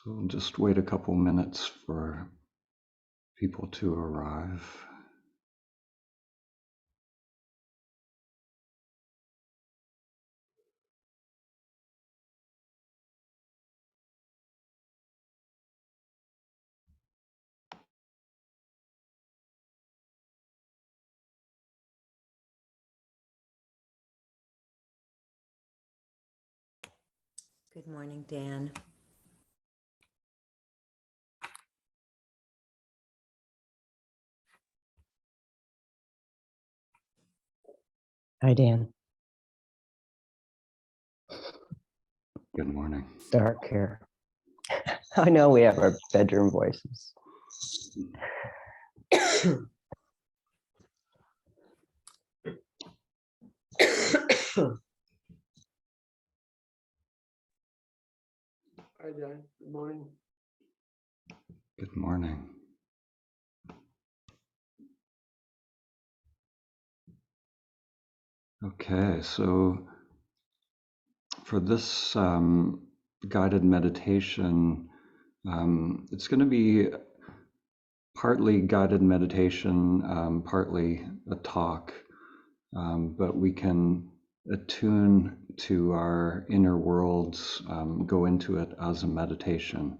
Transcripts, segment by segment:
So we'll just wait a couple minutes for people to arrive. Good morning, Dan. Hi, Dan. Good morning. Dark here. I know we have our bedroom voices. Hi, Dan. Good morning. Good morning. Okay, so for this guided meditation, it's going to be partly guided meditation, partly a talk, but we can attune to our inner worlds, go into it as a meditation.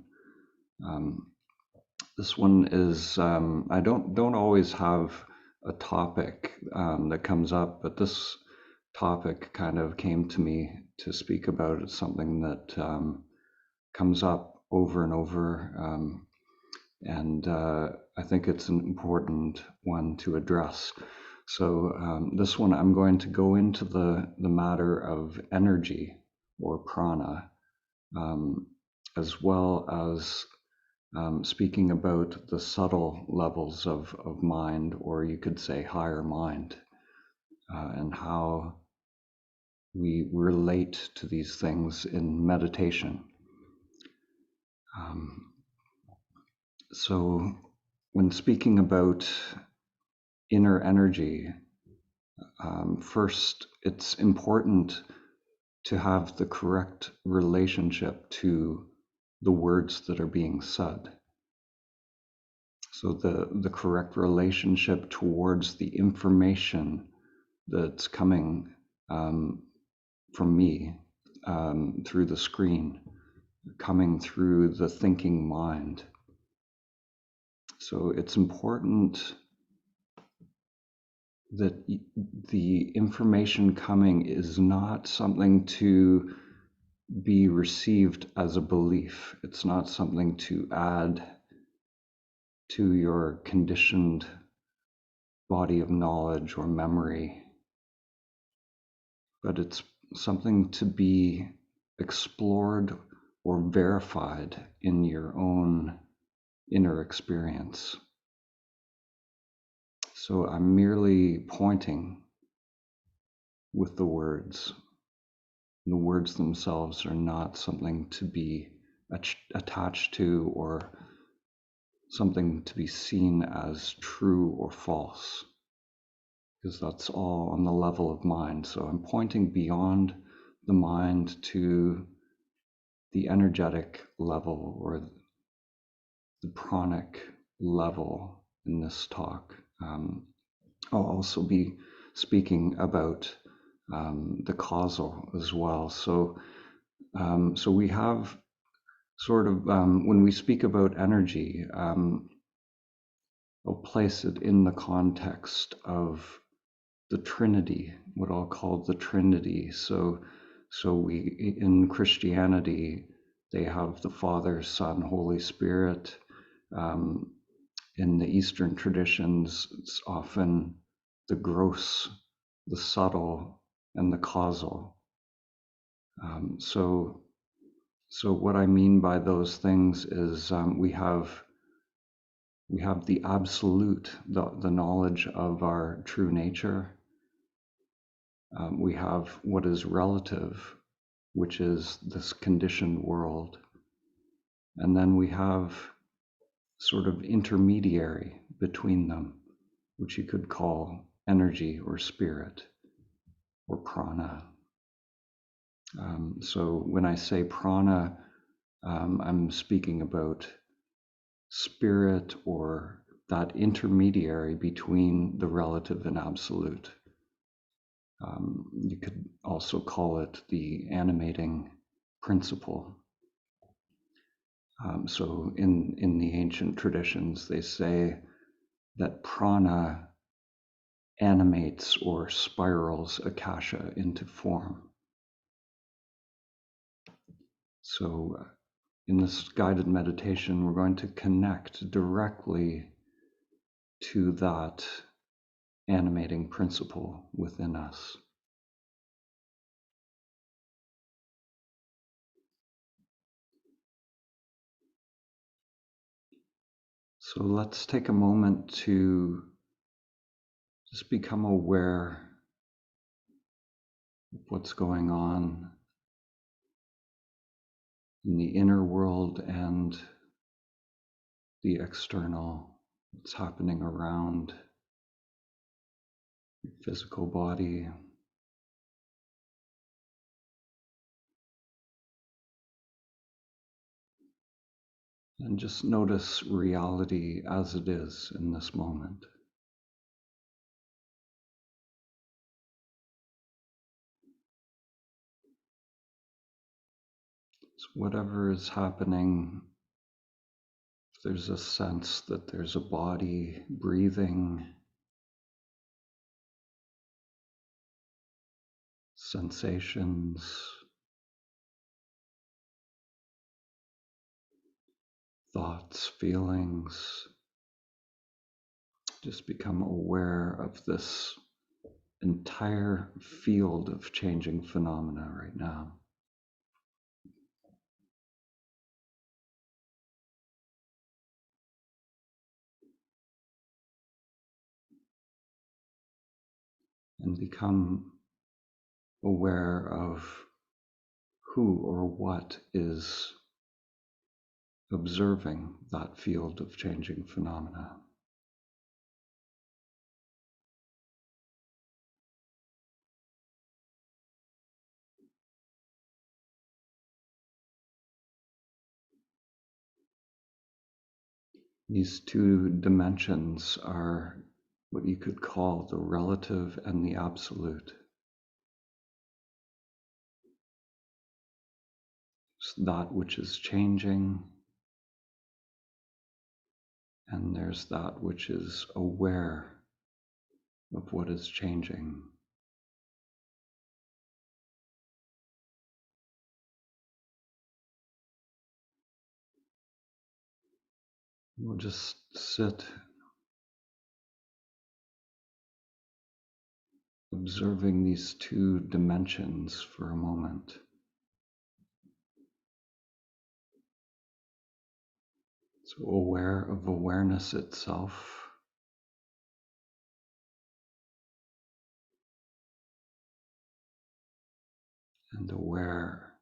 This one is I don't always have a topic that comes up, but this topic kind of came to me to speak about. It's something that comes up over and over, and I think it's an important one to address. So this one, I'm going to go into the matter of energy or prana, as well as speaking about the subtle levels of mind, or you could say higher mind, and how we relate to these things in meditation. So when speaking about inner energy, first, it's important to have the correct relationship to the words that are being said. So the correct relationship towards the information that's coming from me through the screen, coming through the thinking mind. So it's important that the information coming is not something to be received as a belief. It's not something to add to your conditioned body of knowledge or memory, but it's something to be explored or verified in your own inner experience. So I'm merely pointing with the words. The words themselves are not something to be attached to or something to be seen as true or false, because that's all on the level of mind. So I'm pointing beyond the mind to the energetic level or the pranic level in this talk. I'll also be speaking about the causal as well. So we have sort of, when we speak about energy, I'll place it in the context of the Trinity, what I'll call the Trinity. So we, in Christianity, they have the Father, Son, Holy Spirit. In the Eastern traditions, it's often the gross, the subtle, and the causal. So what I mean by those things is we have the absolute, the knowledge of our true nature. We have what is relative, which is this conditioned world. And then we have sort of intermediary between them, which you could call energy or spirit or prana. So when I say prana, I'm speaking about spirit, or that intermediary between the relative and absolute. You could also call it the animating principle. So in the ancient traditions, they say that prana animates or spirals akasha into form. So in this guided meditation, we're going to connect directly to that animating principle within us. So let's take a moment to just become aware of what's going on in the inner world and the external, what's happening around your physical body. And just notice reality as it is in this moment. So whatever is happening, if there's a sense that there's a body breathing, sensations, thoughts, feelings, just become aware of this entire field of changing phenomena right now. And become aware of who or what is observing that field of changing phenomena. These two dimensions are what you could call the relative and the absolute. It's that which is changing, and there's that which is aware of what is changing. We'll just sit observing these two dimensions for a moment. So aware of awareness itself, and aware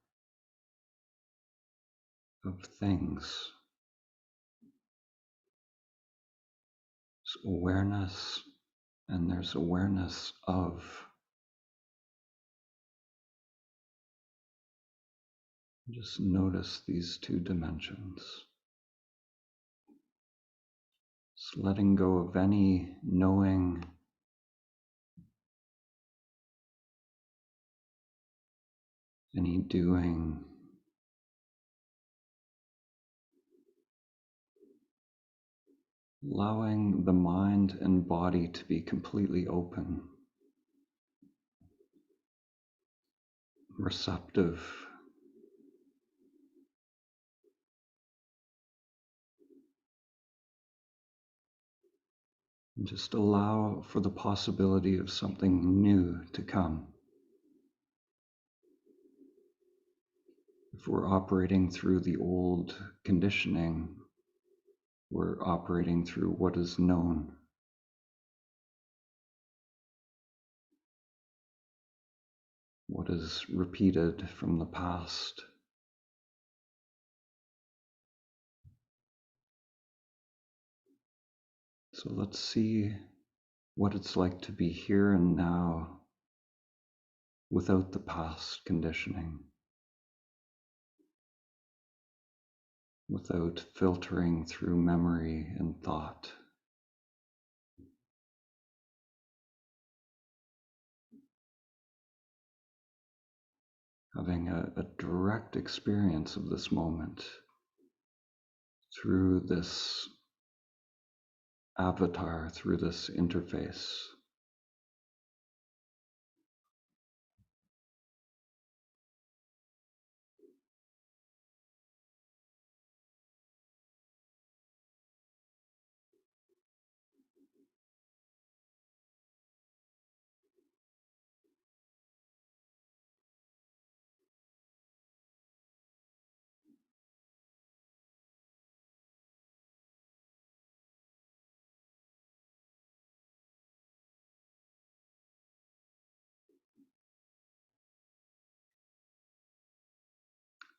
of things. So awareness, and there's awareness of. Just notice these two dimensions. Just letting go of any knowing, any doing, allowing the mind and body to be completely open, receptive, and just allow for the possibility of something new to come. If we're operating through the old conditioning, we're operating through what is known. What is repeated from the past. So let's see what it's like to be here and now without the past conditioning. without filtering through memory and thought. Having a direct experience of this moment through this avatar, through this interface.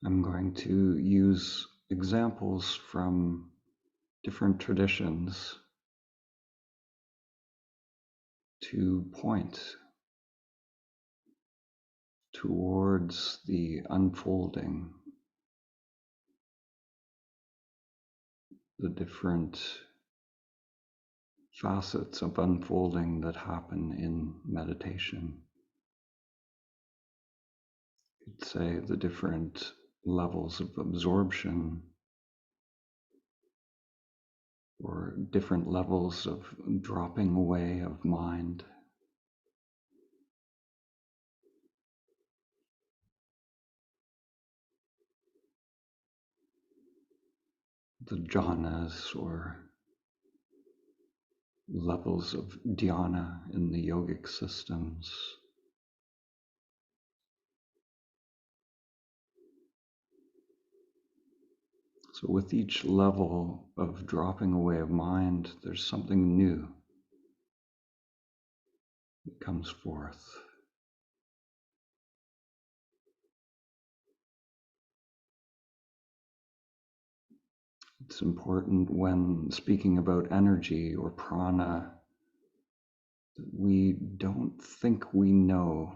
I'm going to use examples from different traditions to point towards the unfolding, the different facets of unfolding that happen in meditation. You'd say the different levels of absorption or different levels of dropping away of mind. The jhanas or levels of dhyana in the yogic systems. So with each level of dropping away of mind, there's something new that comes forth. It's important when speaking about energy or prana that we don't think we know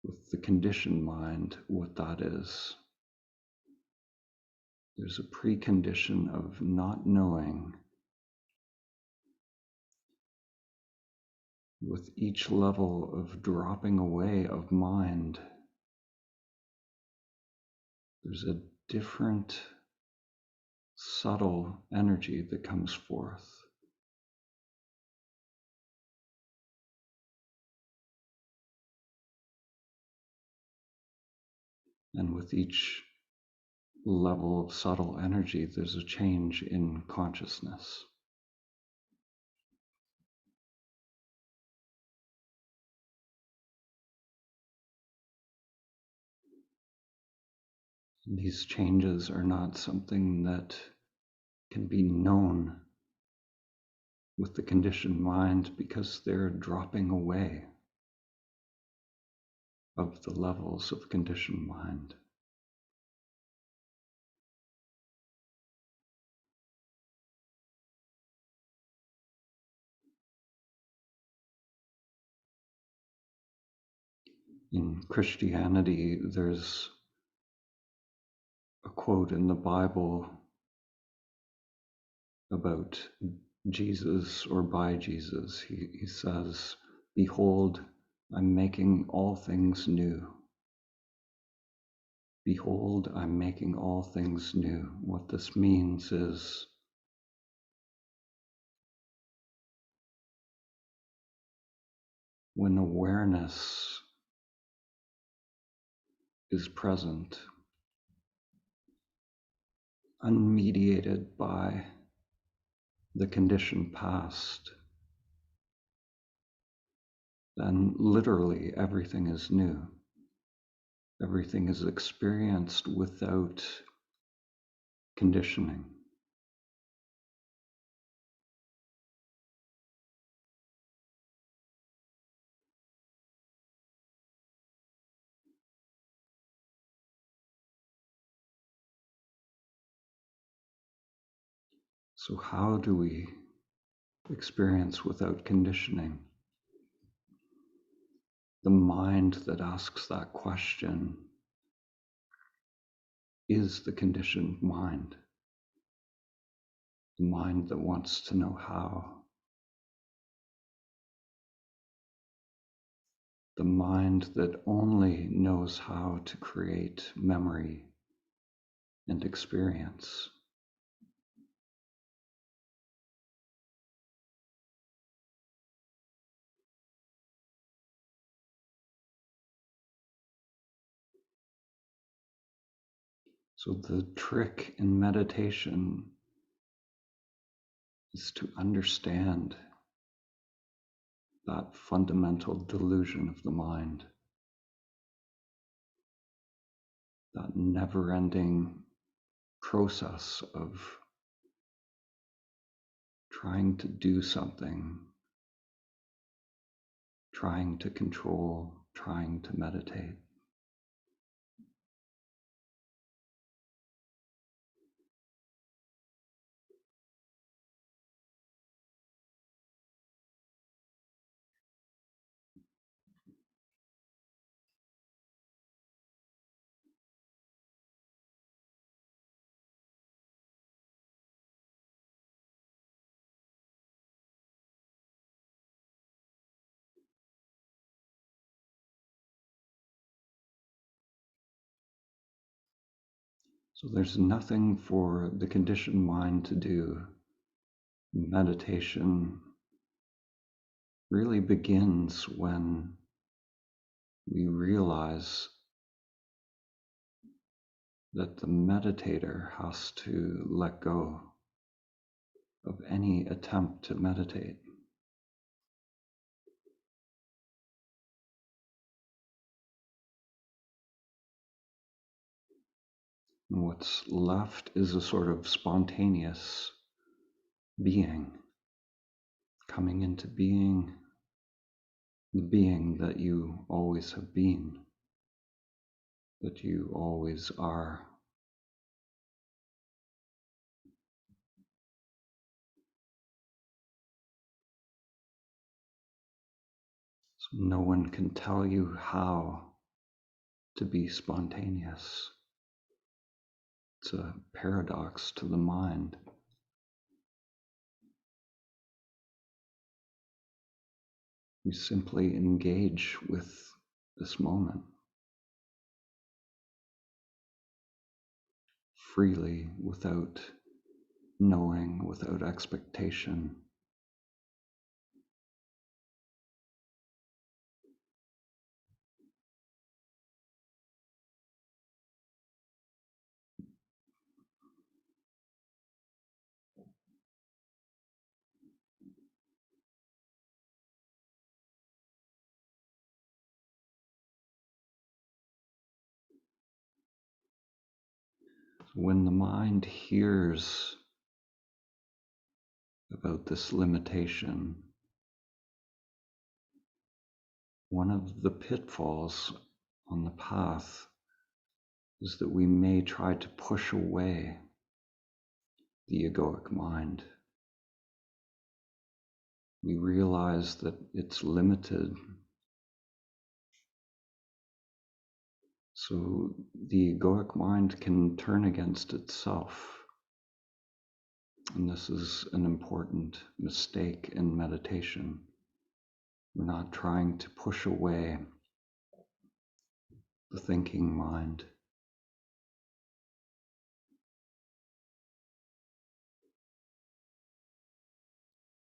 with the conditioned mind what that is. There's a precondition of not knowing. With each level of dropping away of mind, there's a different subtle energy that comes forth. And with each level of subtle energy, there's a change in consciousness. These changes are not something that can be known with the conditioned mind because they're dropping away of the levels of conditioned mind. In Christianity, there's a quote in the Bible about Jesus or by Jesus. He says, "Behold, I'm making all things new. Behold, I'm making all things new." What this means is when awareness is present, unmediated by the conditioned past, then literally everything is new. Everything is experienced without conditioning. So how do we experience without conditioning? The mind that asks that question is the conditioned mind, the mind that wants to know how, the mind that only knows how to create memory and experience. So the trick in meditation is to understand that fundamental delusion of the mind, that never-ending process of trying to do something, trying to control, trying to meditate. So there's nothing for the conditioned mind to do. Meditation really begins when we realize that the meditator has to let go of any attempt to meditate. And what's left is a sort of spontaneous being, coming into being, the being that you always have been, that you always are. So no one can tell you how to be spontaneous. It's a paradox to the mind. We simply engage with this moment freely, without knowing, without expectation. When the mind hears about this limitation, one of the pitfalls on the path is that we may try to push away the egoic mind. We realize that it's limited. So the egoic mind can turn against itself. And this is an important mistake in meditation. We're not trying to push away the thinking mind.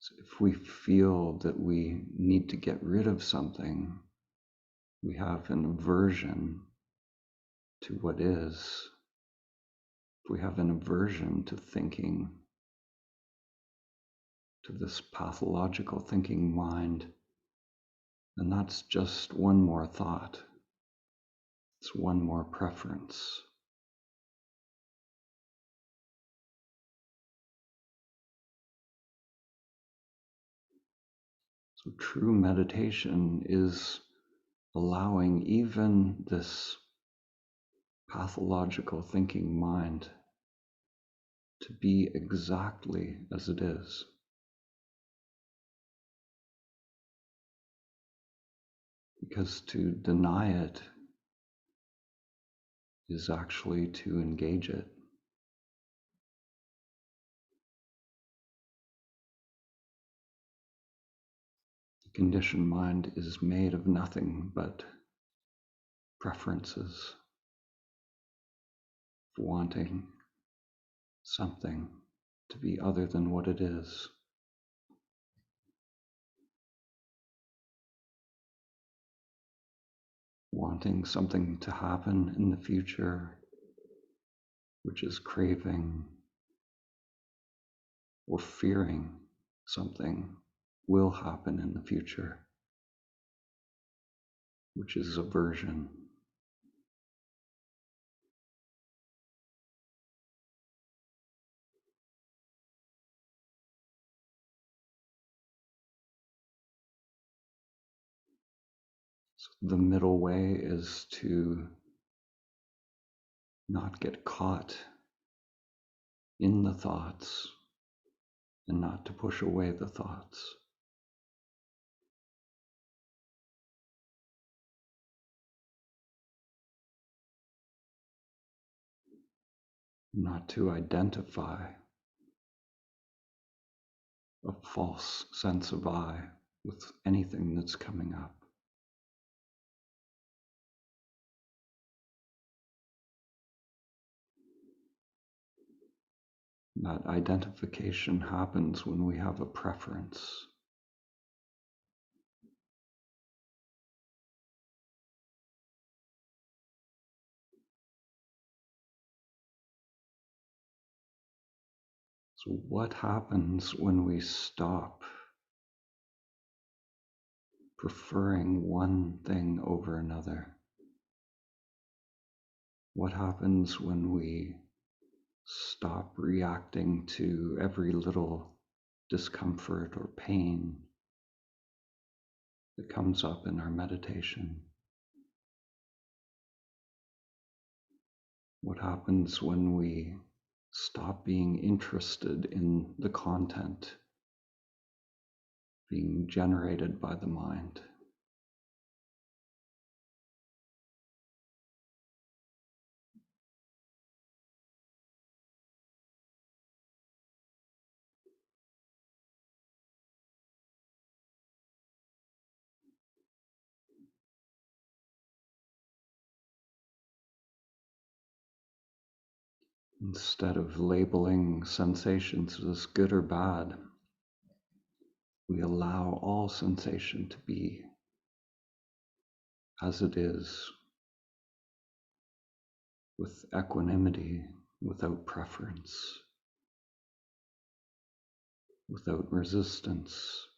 So if we feel that we need to get rid of something, we have an aversion to what is. If we have an aversion to thinking, to this pathological thinking mind, then that's just one more thought. It's one more preference. So true meditation is allowing even this pathological thinking mind to be exactly as it is. Because to deny it is actually to engage it. The conditioned mind is made of nothing but preferences, wanting something to be other than what it is. Wanting something to happen in the future, which is craving, or fearing something will happen in the future, which is aversion. So the middle way is to not get caught in the thoughts and not to push away the thoughts. Not to identify a false sense of I with anything that's coming up. That identification happens when we have a preference. So what happens when we stop preferring one thing over another? What happens when we stop reacting to every little discomfort or pain that comes up in our meditation? What happens when we stop being interested in the content being generated by the mind? Instead of labeling sensations as good or bad, we allow all sensation to be as it is, with equanimity, without preference, without resistance.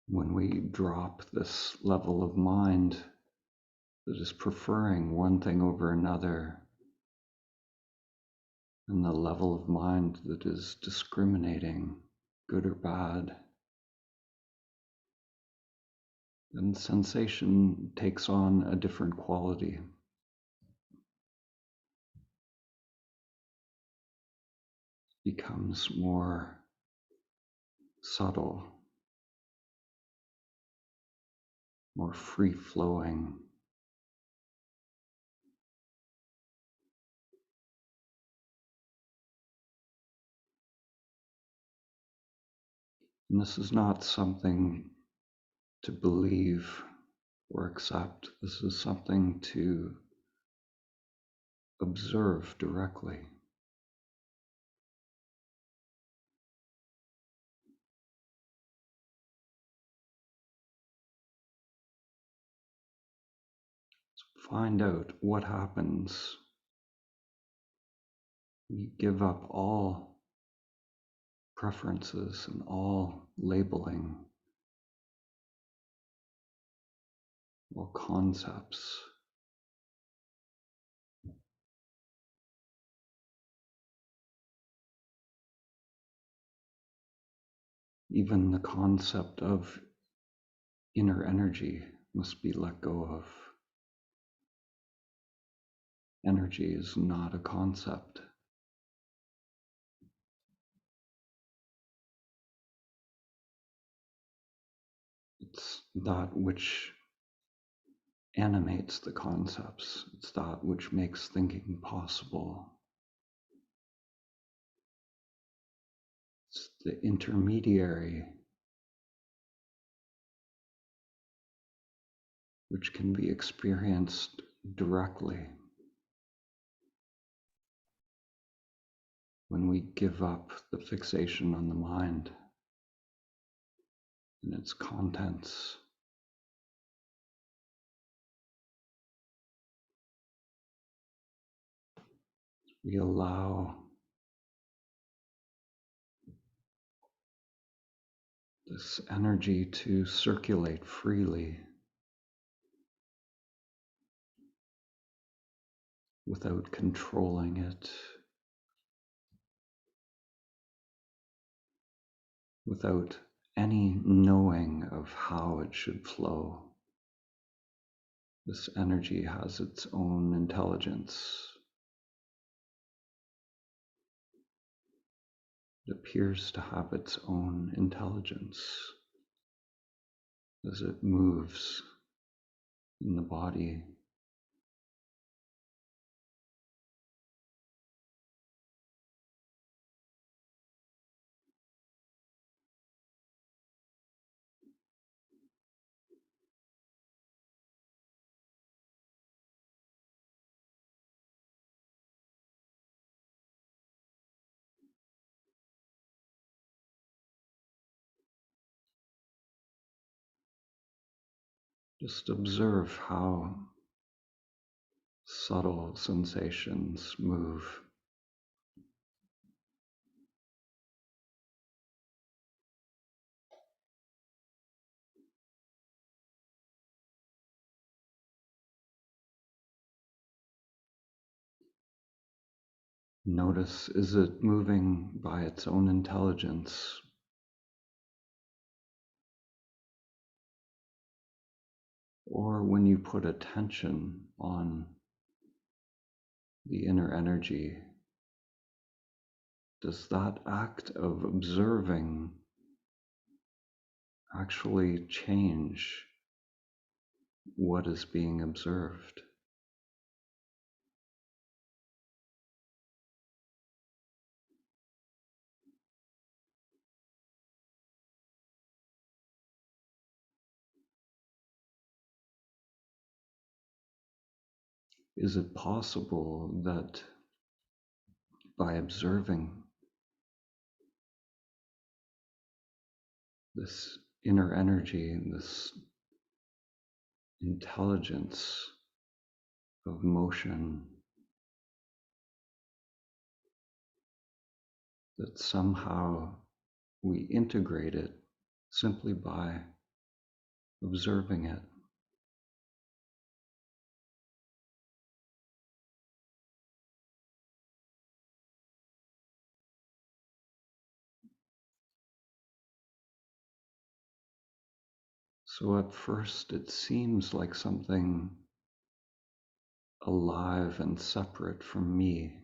When we drop this level of mind that is preferring one thing over another, and the level of mind that is discriminating good or bad, then sensation takes on a different quality. Becomes more subtle, more free-flowing. And this is not something to believe or accept. This is something to observe directly. So find out what happens when you give up all preferences and all labeling, all concepts. Even the concept of inner energy must be let go of. Energy is not a concept. It's that which animates the concepts. It's that which makes thinking possible. It's the intermediary which can be experienced directly when we give up the fixation on the mind and its contents. We allow this energy to circulate freely without controlling it, without any knowing of how it should flow. This energy has its own intelligence. It appears to have its own intelligence as it moves in the body. Just observe how subtle sensations move. Notice, is it moving by its own intelligence? Or when you put attention on the inner energy, does that act of observing actually change what is being observed? Is it possible that by observing this inner energy, this intelligence of motion, that somehow we integrate it simply by observing it? So at first it seems like something alive and separate from me.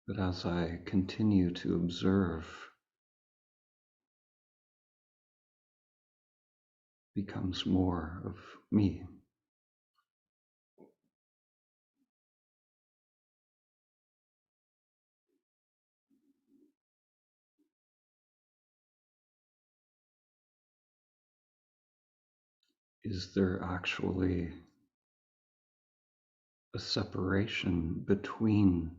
But as I continue to observe, it becomes more of me. Is there actually a separation between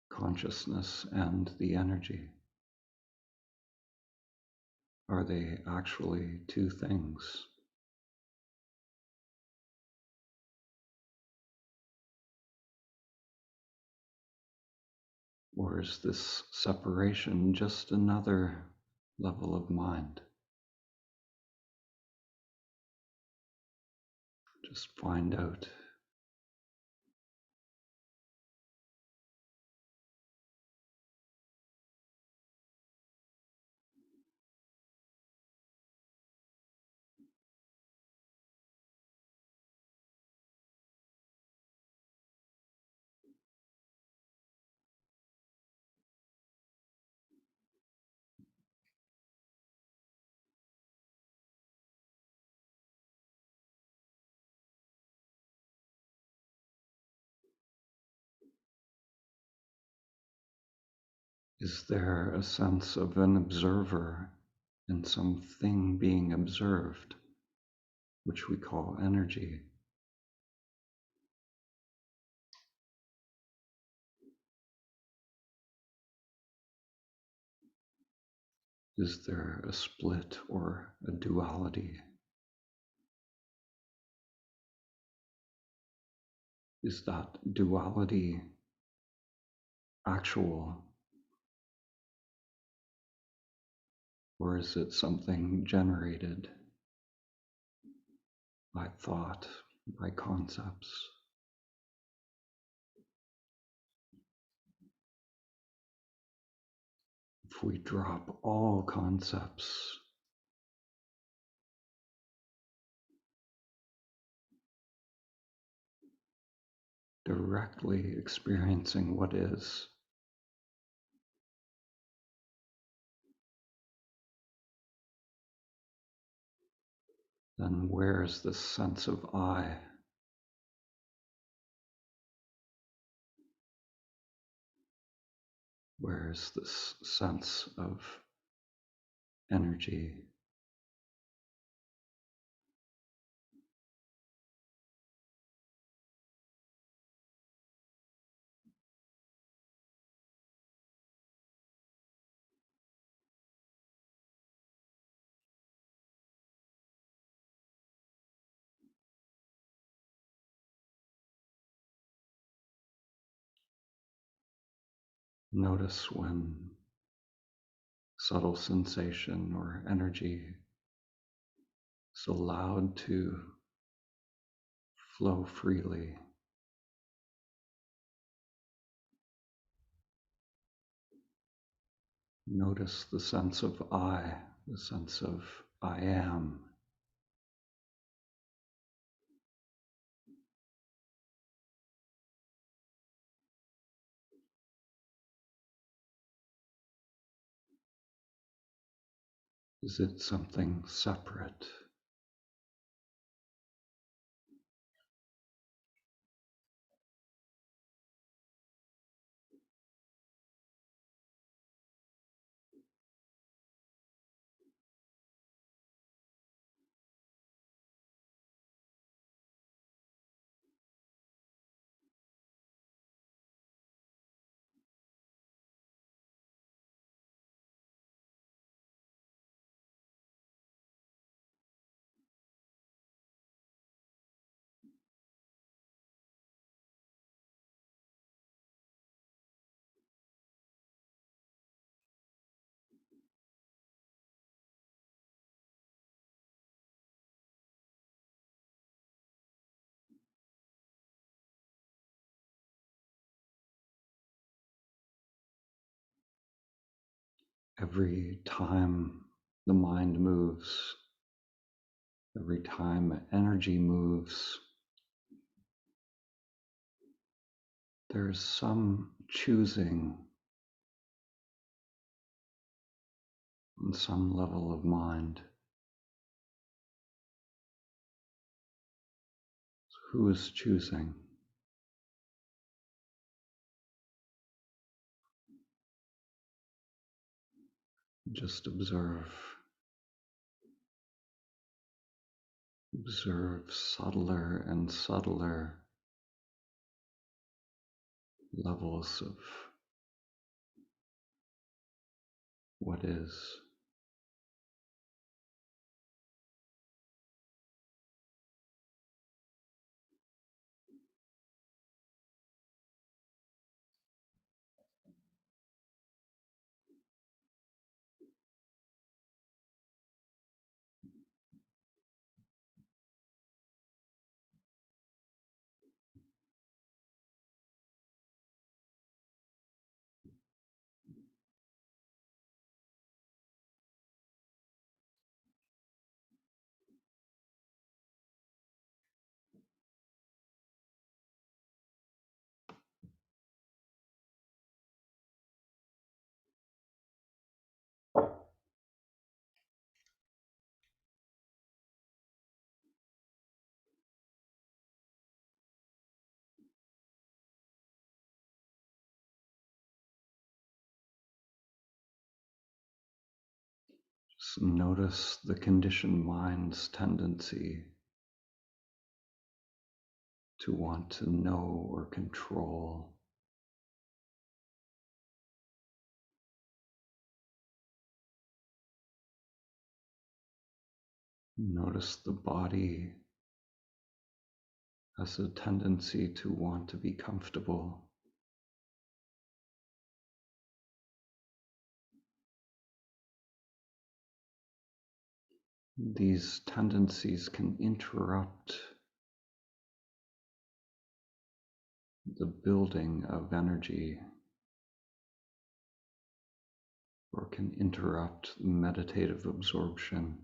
consciousness and the energy? Are they actually two things? Or is this separation just another level of mind? Just find out. Is there a sense of an observer and something being observed, which we call energy? Is there a split or a duality? Is that duality actual? Or is it something generated by thought, by concepts? If we drop all concepts, directly experiencing what is, then where is this sense of I? Where is this sense of energy? Notice when subtle sensation or energy is allowed to flow freely. Notice the sense of I, the sense of I am. Is it something separate? Every time the mind moves, every time energy moves, there's some choosing on some level of mind. Who is choosing? Just observe. Observe subtler and subtler levels of what is. Just notice the conditioned mind's tendency to want to know or control. Notice the body has a tendency to want to be comfortable. These tendencies can interrupt the building of energy or can interrupt meditative absorption.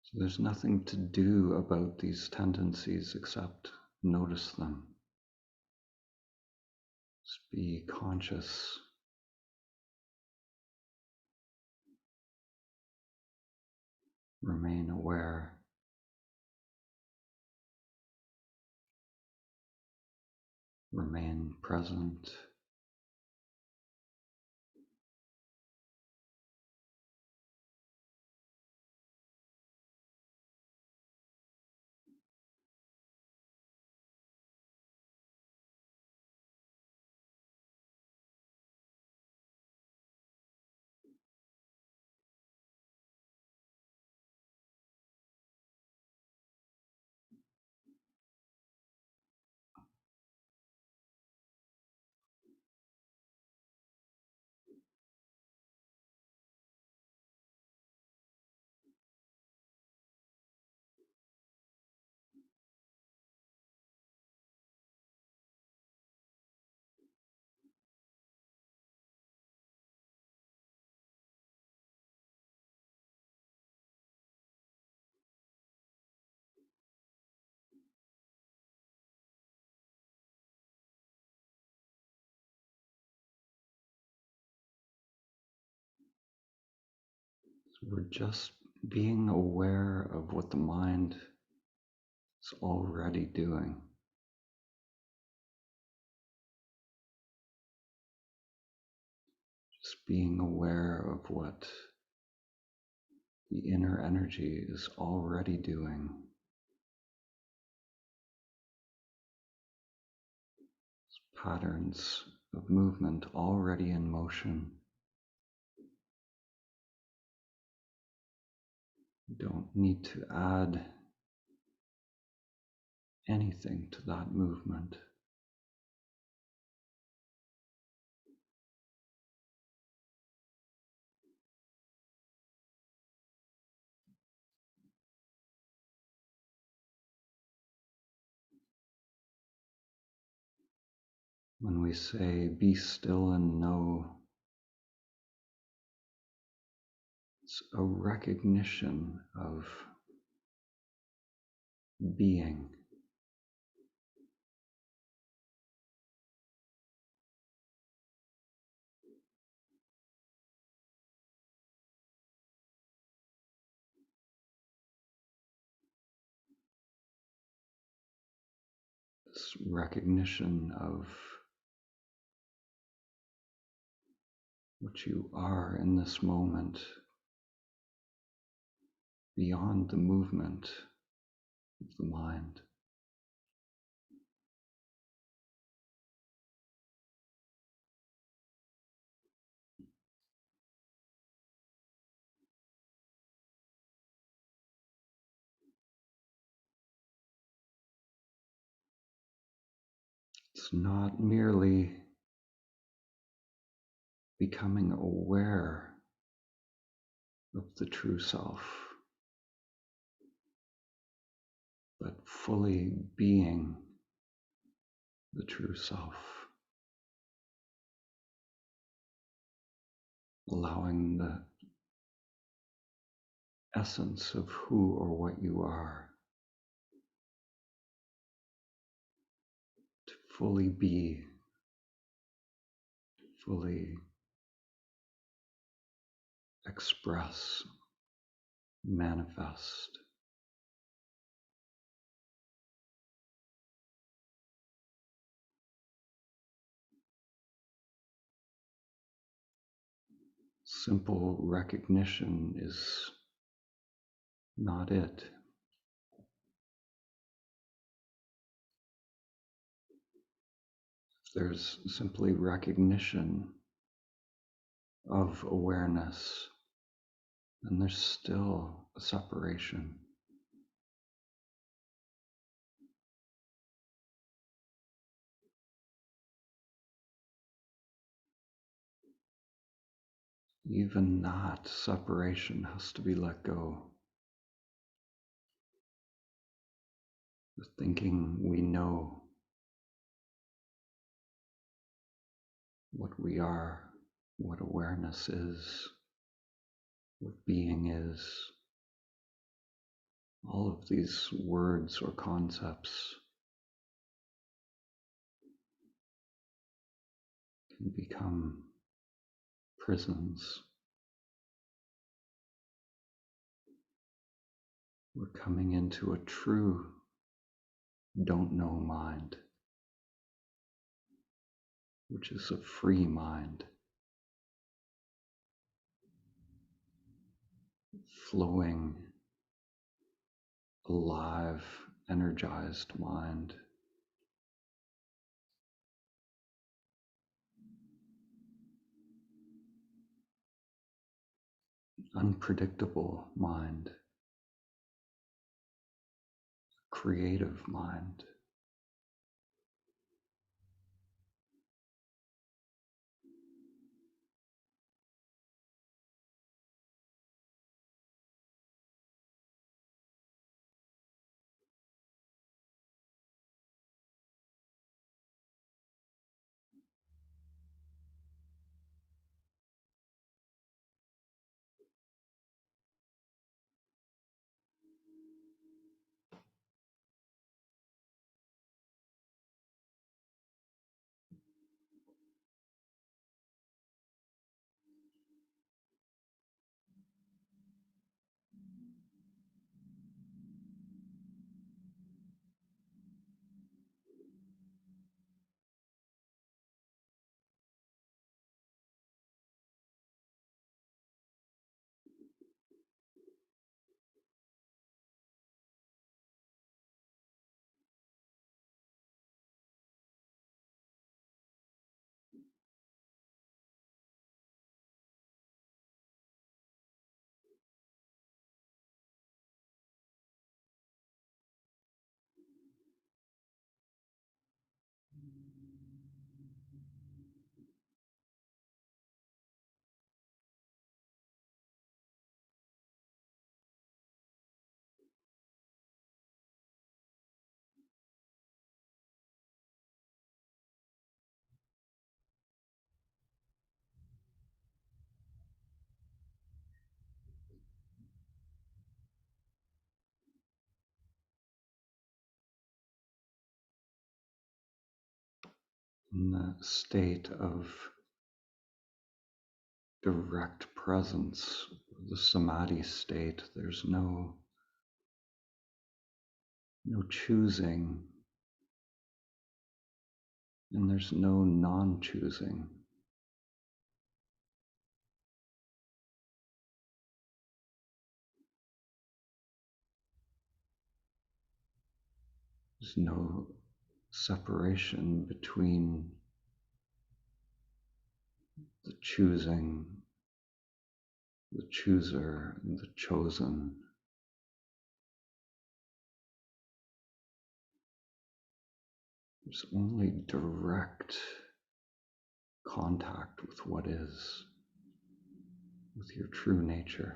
So there's nothing to do about these tendencies except notice them. Just be conscious. Remain aware. Remain present. So we're just being aware of what the mind is already doing. Just being aware of what the inner energy is already doing. Patterns of movement already in motion. You don't need to add anything to that movement. When we say be still and know, it's a recognition of being. This recognition of what you are in this moment, beyond the movement of the mind. It's not merely becoming aware of the true self, but fully being the true self, allowing the essence of who or what you are to fully be, fully express, manifest. simple recognition is not it. If there's simply recognition of awareness, then there's still a separation. Even that separation has to be let go. The thinking we know what we are, what awareness is, what being is, all of these words or concepts can become prisons. We're coming into a true don't know mind, which is a free mind, flowing, alive, energized mind. Unpredictable mind, creative mind. In that state of direct presence, the samadhi state, there's no choosing, and there's no non-choosing. There's no separation between the choosing, the chooser, and the chosen. There's only direct contact with what is, with your true nature.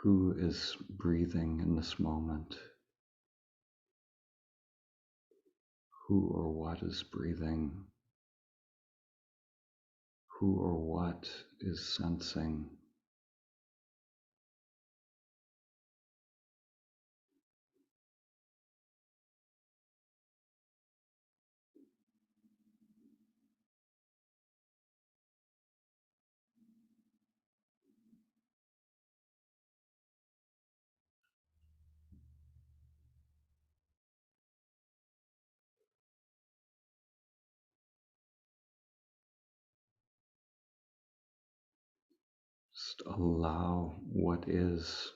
Who is breathing in this moment? Who or what is breathing? Who or what is sensing? Just allow what is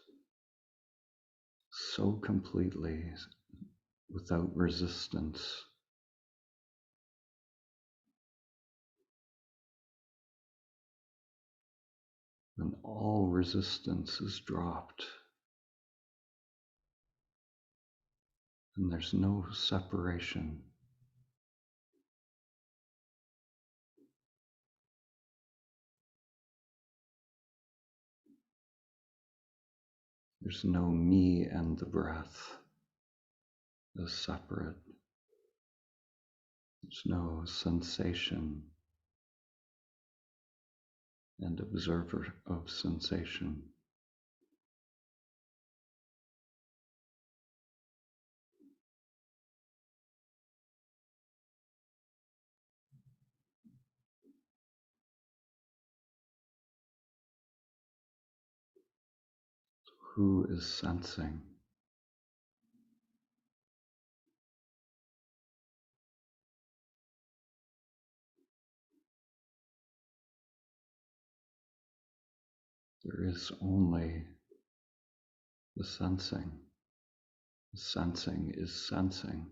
so completely without resistance. When all resistance is dropped and there's no separation. There's no me and the breath as separate. There's no sensation and observer of sensation. Who is sensing? There is only the sensing. The sensing is sensing.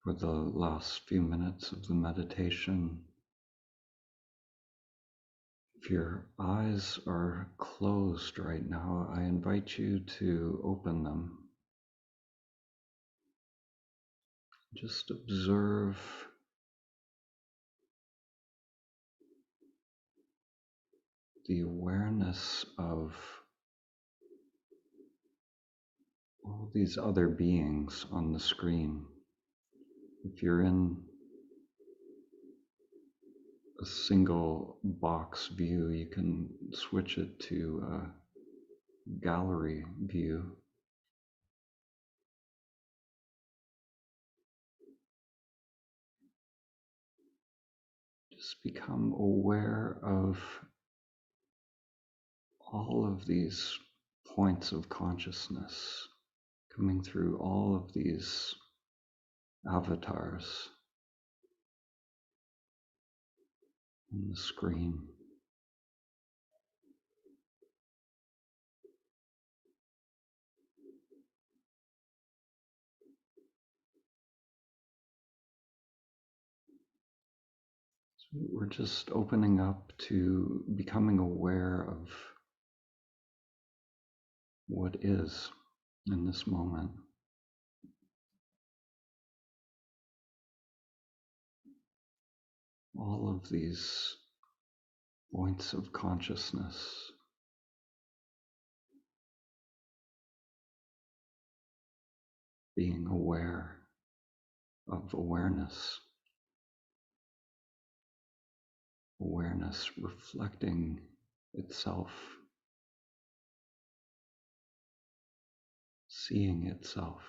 For the last few minutes of the meditation, if your eyes are closed right now, I invite you to open them. Just observe the awareness of all these other beings on the screen. If you're in a single box view, you can switch it to a gallery view. Just become aware of all of these points of consciousness coming through all of these avatars. on the screen. So we're just opening up to becoming aware of what is in this moment. All of these points of consciousness, being aware of awareness, awareness reflecting itself, seeing itself.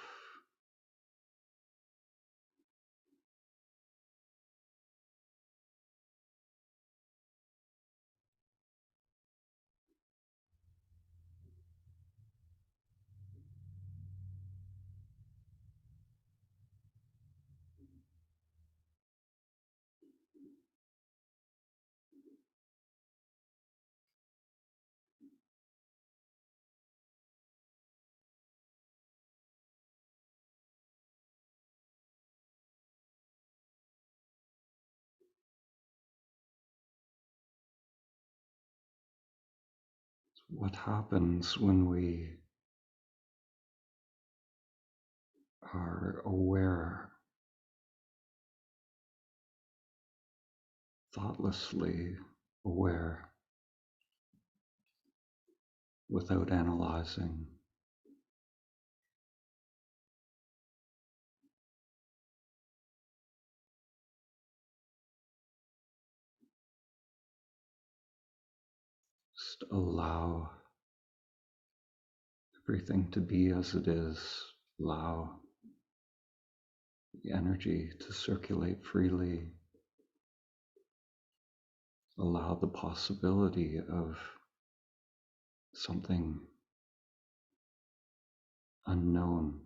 What happens when we are aware, thoughtlessly aware, without analyzing? Just allow everything to be as it is. Allow the energy to circulate freely. Allow the possibility of something unknown.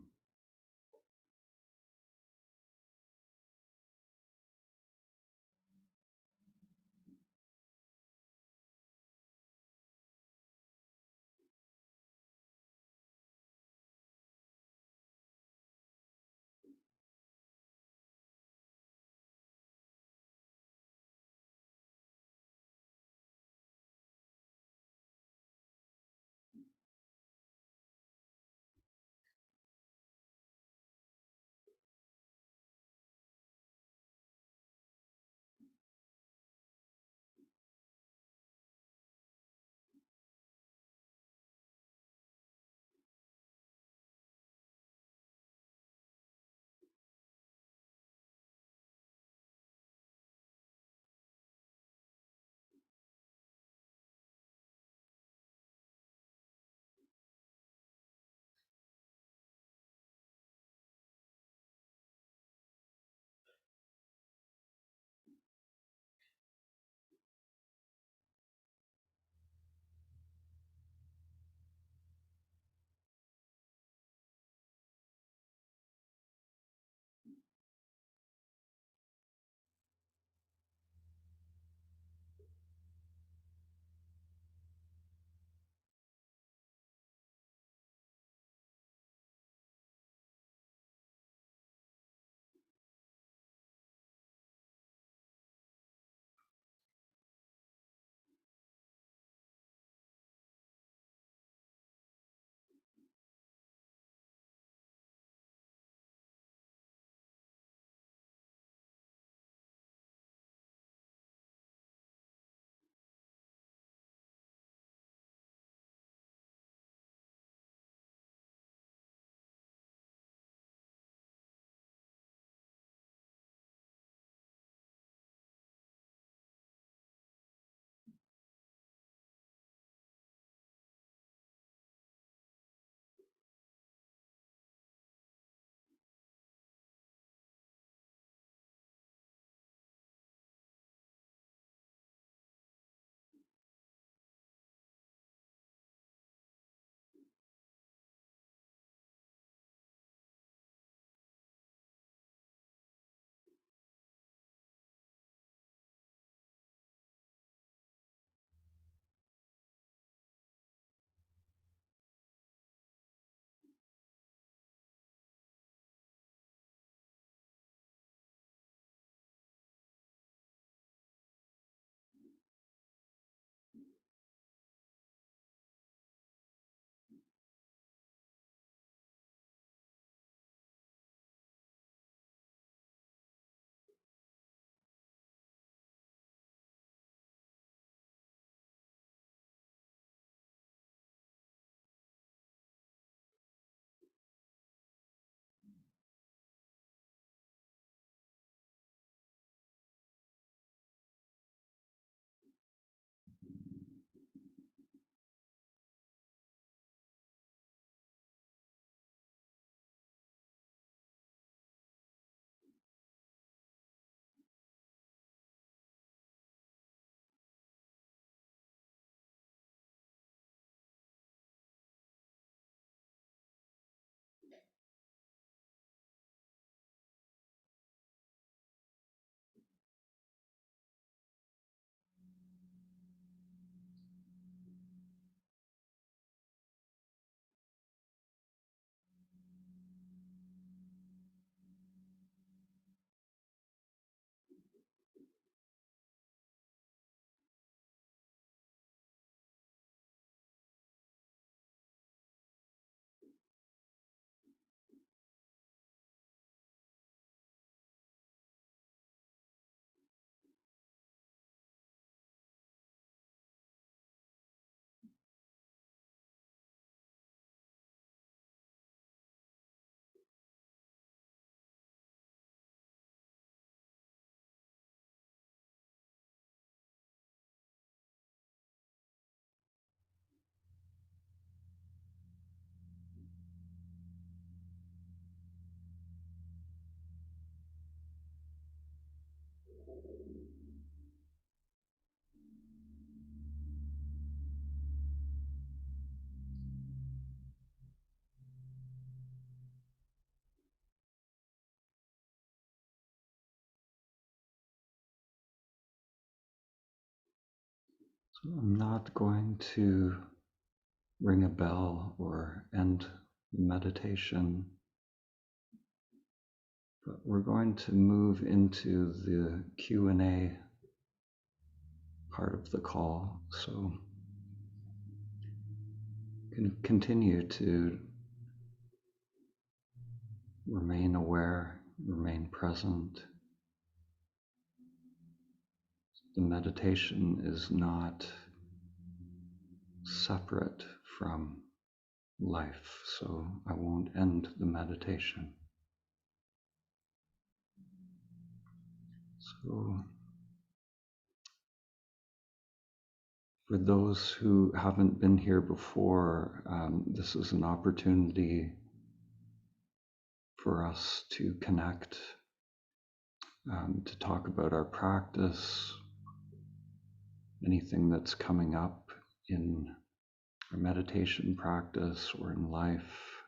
So I'm not going to ring a bell or end the meditation, but we're going to move into the Q&A part of the call. So you can continue to remain aware, remain present. The meditation is not separate from life, so I won't end the meditation. So for those who haven't been here before, this is an opportunity for us to connect, to talk about our practice, anything that's coming up in our meditation practice or in life,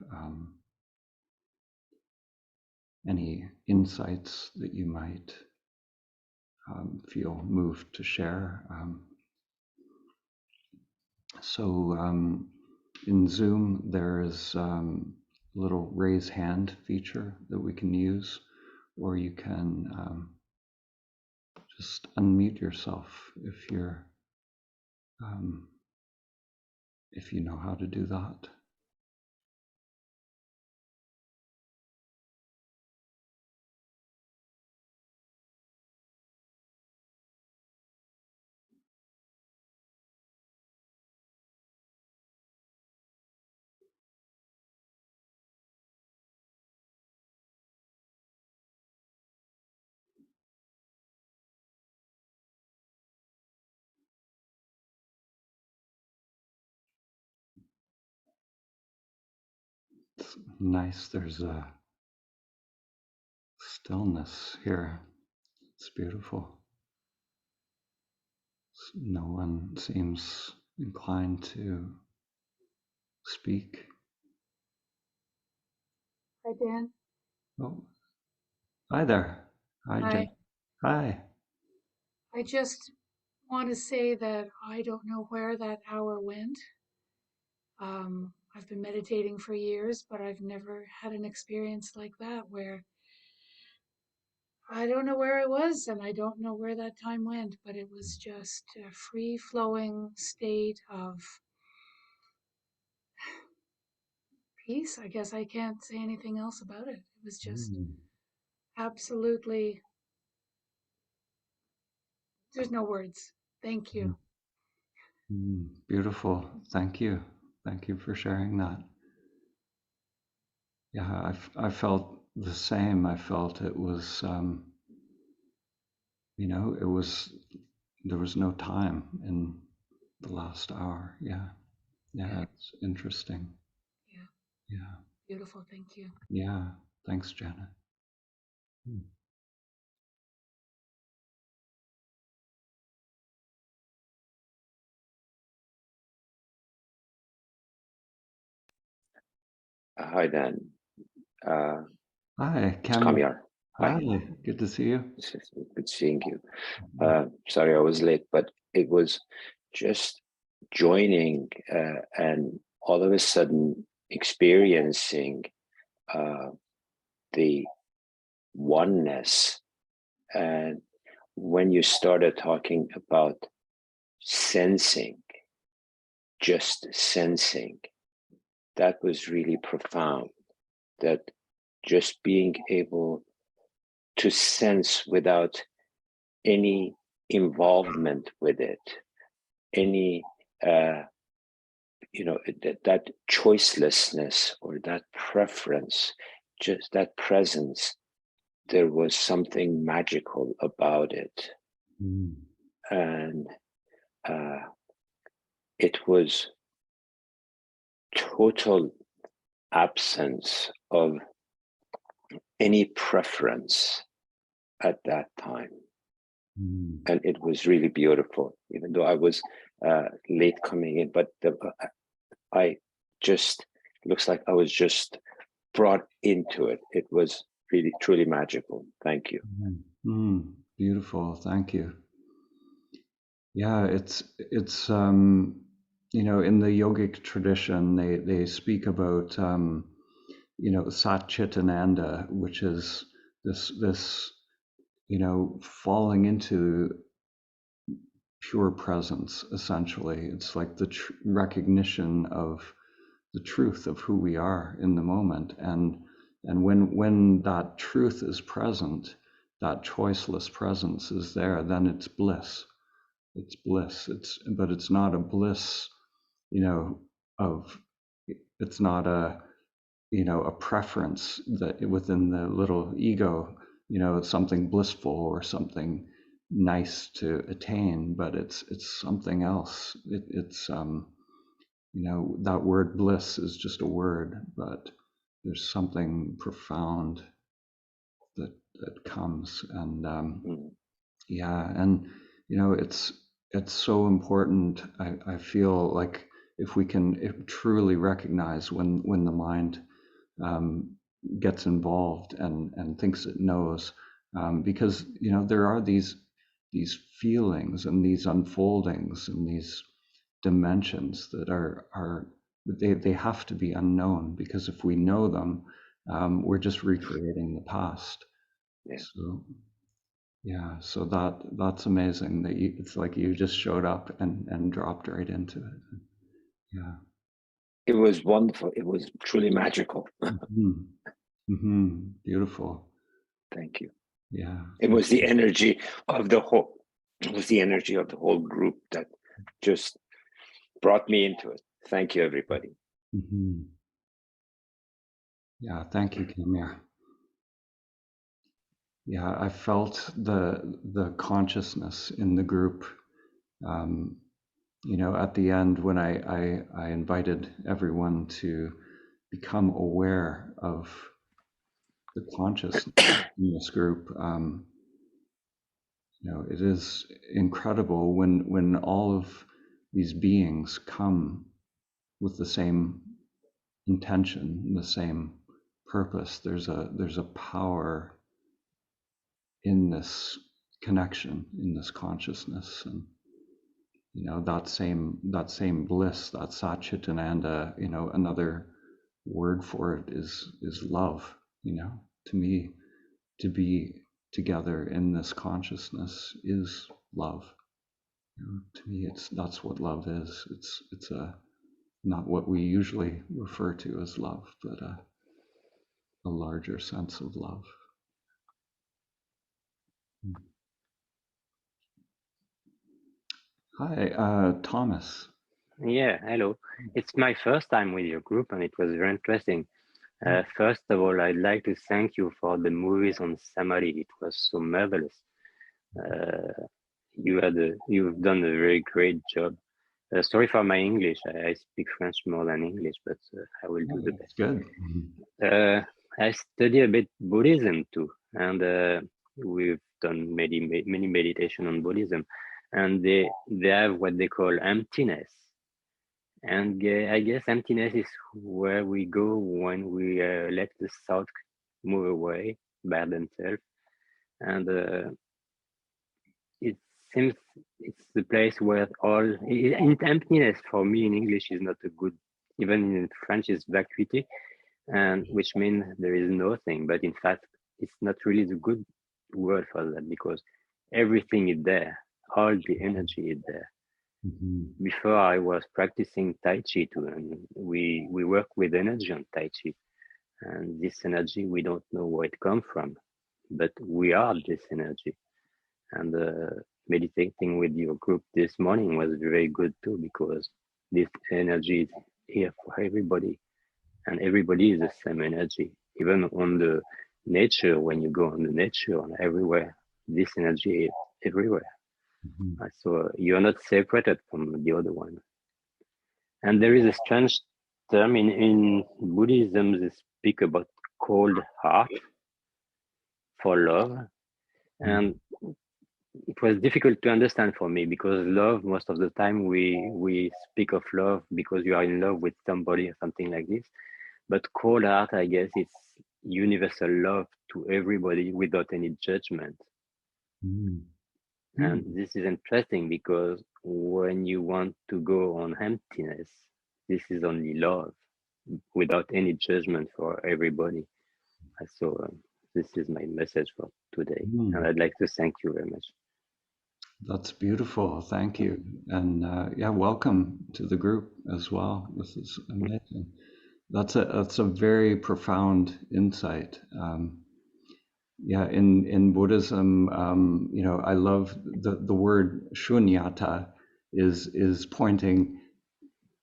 any insights that you might feel moved to share. So in Zoom, there is a little raise hand feature that we can use, or you can just unmute yourself if you know how to do that. It's nice, there's a stillness here. It's beautiful. No one seems inclined to speak. Hi, Dan. Oh, hi there. Hi, Jen. Hi. Hi. I just want to say that I don't know where that hour went. I've been meditating for years, but I've never had an experience like that where I don't know where I was and I don't know where that time went, but it was just a free flowing state of peace. I guess I can't say anything else about it. It was just Mm. absolutely, there's no words. Thank you. Beautiful. Thank you. Thank you for sharing that. Yeah, I felt the same. I felt it was, it was, there was no time in the last hour. Yeah. Yeah, it's interesting. Yeah. Yeah. Beautiful. Thank you. Yeah. Thanks, Janet. Hi, Dan. Uh, Hi, it's Cam. Kamyar. Hi, Hi, good to see you. it's good seeing you. Sorry I was late, but it was just joining and all of a sudden experiencing the oneness. And when you started talking about sensing, just sensing, that was really profound. That just being able to sense without any involvement with it, any that choicelessness or that preference, just that presence, there was something magical about it. Mm. And it was total absence of any preference at that time. And it was really beautiful, even though I was late coming in, but I just, looks like I was just brought into it. It was really, truly magical. Thank you. Beautiful. Thank you. Yeah, it's you know, in the yogic tradition, they speak about you know, Sat Chit Ananda, which is this you know, falling into pure presence. Essentially, it's like the recognition of the truth of who we are in the moment, and when that truth is present, that choiceless presence is there, then it's bliss. It's bliss. But it's not a bliss, you know, of, it's not a, you know, a preference that within the little ego, you know, it's something blissful or something nice to attain, but it's something else. It's you know, that word bliss is just a word, but there's something profound that comes. And yeah, and you know, it's so important. I feel like if we can truly recognize when the mind gets involved and thinks it knows, because you know, there are these feelings and these unfoldings and these dimensions that are they have to be unknown, because if we know them, we're just recreating the past. Yeah. So yeah, so that's amazing that it's like you just showed up and dropped right into it. Yeah. It was wonderful. It was truly magical. Beautiful. Thank you. Yeah. It was the energy of the whole. It was the energy of the whole group that just brought me into it. Thank you, everybody. Yeah. Thank you, Kamir. Yeah, I felt the consciousness in the group. You know, at the end when I invited everyone to become aware of the consciousness in this group. You know, it is incredible when all of these beings come with the same intention, the same purpose. There's a power in this connection, in this consciousness, and you know, that same bliss, that Satchitananda. You know, another word for it is love. You know, to me, to be together in this consciousness is love. You know, to me, that's what love is. It's a not what we usually refer to as love, but a larger sense of love. Hi, Thomas. Yeah, hello. It's my first time with your group and it was very interesting. First of all, I'd like to thank you for the movies on Samadhi. It was so marvelous. You've done a very great job. Sorry for my English. I speak French more than English, but I will do the best. Good. I study a bit Buddhism too, and we've done many meditation on Buddhism, and they have what they call emptiness. And I guess emptiness is where we go when we let the thought move away by themselves. And it seems it's the place where emptiness for me in English is not a good, even in French is vacuity, and which means there is nothing. But in fact, it's not really the good word for that, because everything is there, all the energy is there. Before I was practicing Tai Chi too, and we work with energy on Tai Chi, and this energy we don't know where it comes from, but we are this energy. And meditating with your group this morning was very good too, because this energy is here for everybody, and everybody is the same energy. Even on the nature, when you go on the nature, everywhere, this energy is everywhere. So you're not separated from the other one. And there is a strange term in Buddhism, they speak about cold heart for love. And it was difficult to understand for me, because love, most of the time we speak of love because you are in love with somebody or something like this. But cold heart, I guess, it's universal love to everybody without any judgment. Mm. And this is interesting, because when you want to go on emptiness, this is only love without any judgment for everybody. So this is my message for today. Mm. And I'd like to thank you very much. That's beautiful. Thank you. And yeah, welcome to the group as well. This is amazing. That's a very profound insight. Yeah, in Buddhism, you know, I love the word shunyata is pointing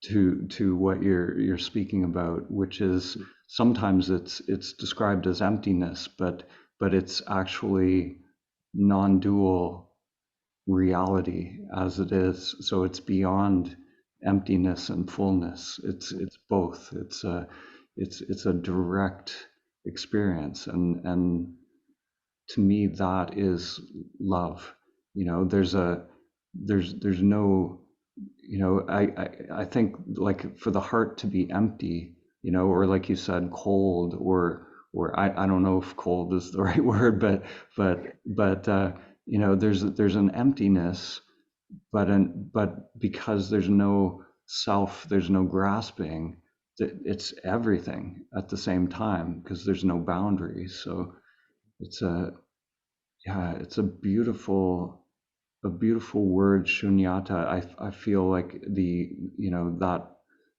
to what you're speaking about, which is sometimes it's described as emptiness, but it's actually non-dual reality as it is. So it's beyond emptiness and fullness. It's both. It's a direct experience, and to me that is love. You know, there's no, you know, I think, like, for the heart to be empty, you know, or like you said, cold, or I don't know if cold is the right word, but you know, there's an emptiness, but because there's no self, there's no grasping, that it's everything at the same time, because there's no boundaries. So it's a, yeah, it's a beautiful word, shunyata. I feel like you know, that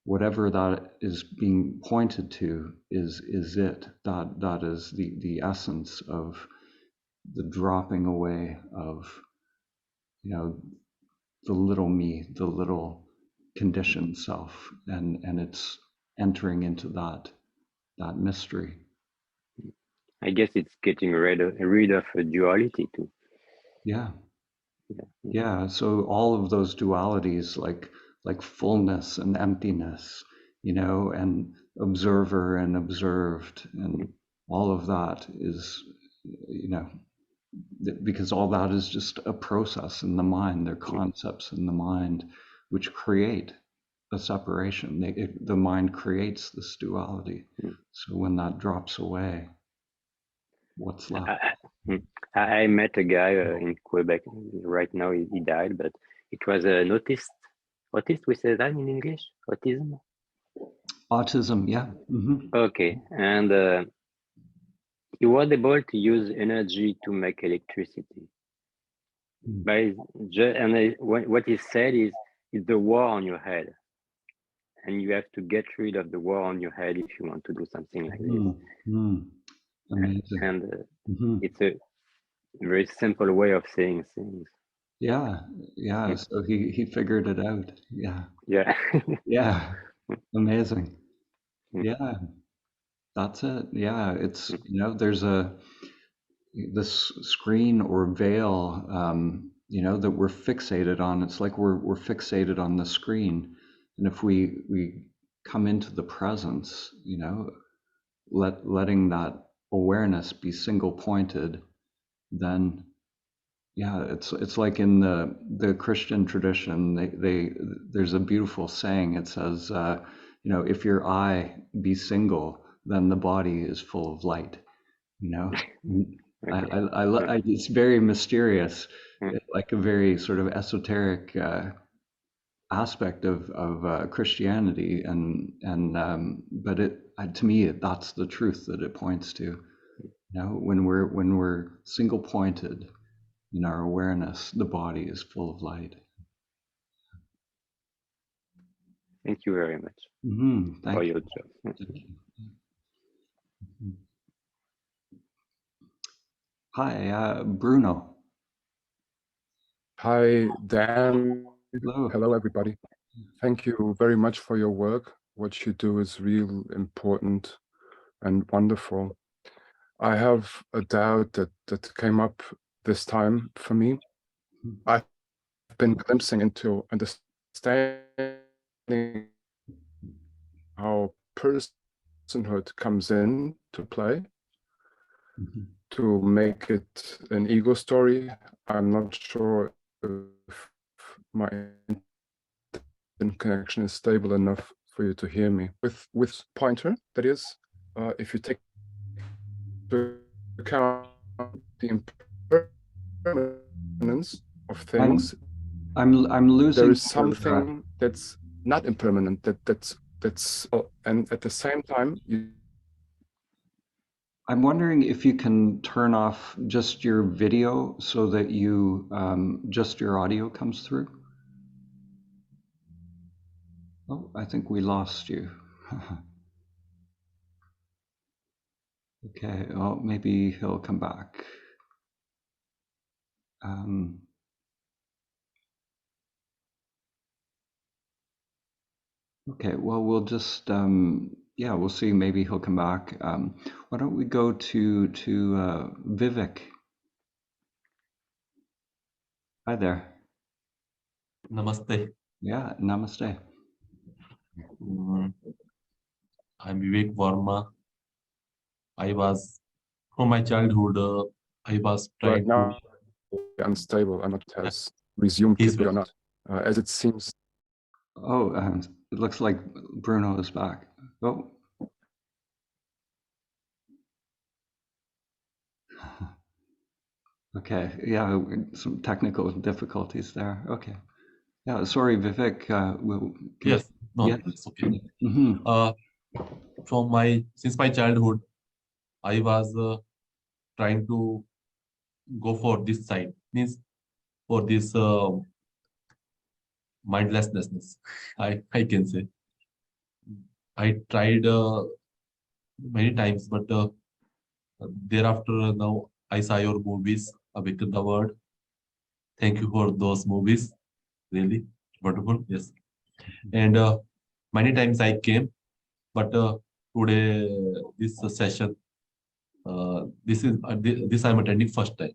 whatever that is being pointed to is it. That is the essence of the dropping away of, you know, the little me, the little conditioned self, and it's entering into that mystery. I guess it's getting rid of a duality too. Yeah. Yeah. Yeah, so all of those dualities, like fullness and emptiness, you know, and observer and observed, and all of that is, you know, because all that is just a process in the mind. They're concepts in the mind which create a separation. The mind creates this duality. So when that drops away, what's left? I met a guy in Quebec. Right now he died, but it was an autist. Autist, we say that in English? Autism? Autism, yeah. Okay, and he was able to use energy to make electricity. What he said is, it's the war on your head, and you have to get rid of the war on your head if you want to do something like this. Amazing. And it's a very simple way of saying things. Yeah. So he figured it out. Yeah. Yeah. Amazing. Yeah. That's it. Yeah. It's, you know, there's this screen or veil, you know, that we're fixated on. It's like we're fixated on the screen, and if we come into the presence, you know, letting that awareness be single pointed, then yeah, it's like in the Christian tradition, there's a beautiful saying. It says, you know, if your eye be single, then the body is full of light. You know, it's very mysterious, like a very sort of esoteric aspect of Christianity, but to me, that's the truth that it points to. You know, when we're single pointed in our awareness, the body is full of light. Thank you very much Thank for you. your job. Thank you. Hi, Bruno. Hi, Dan. Hello. Hello, everybody. Thank you very much for your work. What you do is real important and wonderful. I have a doubt that came up this time for me. I've been glimpsing into understanding how personhood comes in to play. to make it an ego story. I'm not sure if my internet connection is stable enough for you to hear me. With pointer, that is, if you take into account the impermanence of things, I'm losing there is your, something that's not impermanent. And at the same time, I'm wondering if you can turn off just your video so that you just your audio comes through. Oh, I think we lost you. Okay, well, maybe he'll come back. Okay, well, we'll just, yeah, we'll see. Maybe he'll come back. Why don't we go to Vivek? Hi there. Namaste. Yeah, namaste. Mm, I'm Vivek Verma. I was, from my childhood, I was right trying to. now unstable. I'm not has resumed He's typically or not, as it seems. Oh, it looks like Bruno is back. Oh. Okay, yeah, some technical difficulties there. Okay. Yeah, sorry, Vivek. We'll Yes, no, yes. it's okay. Mm-hmm. Since my childhood, I was trying to go for this side, means for this mindlessness. I can say I tried many times, but thereafter now I saw your movies, Awaken the World. Thank you for those movies. Really wonderful. Yes. And many times I came, but today this session, this I'm attending first time.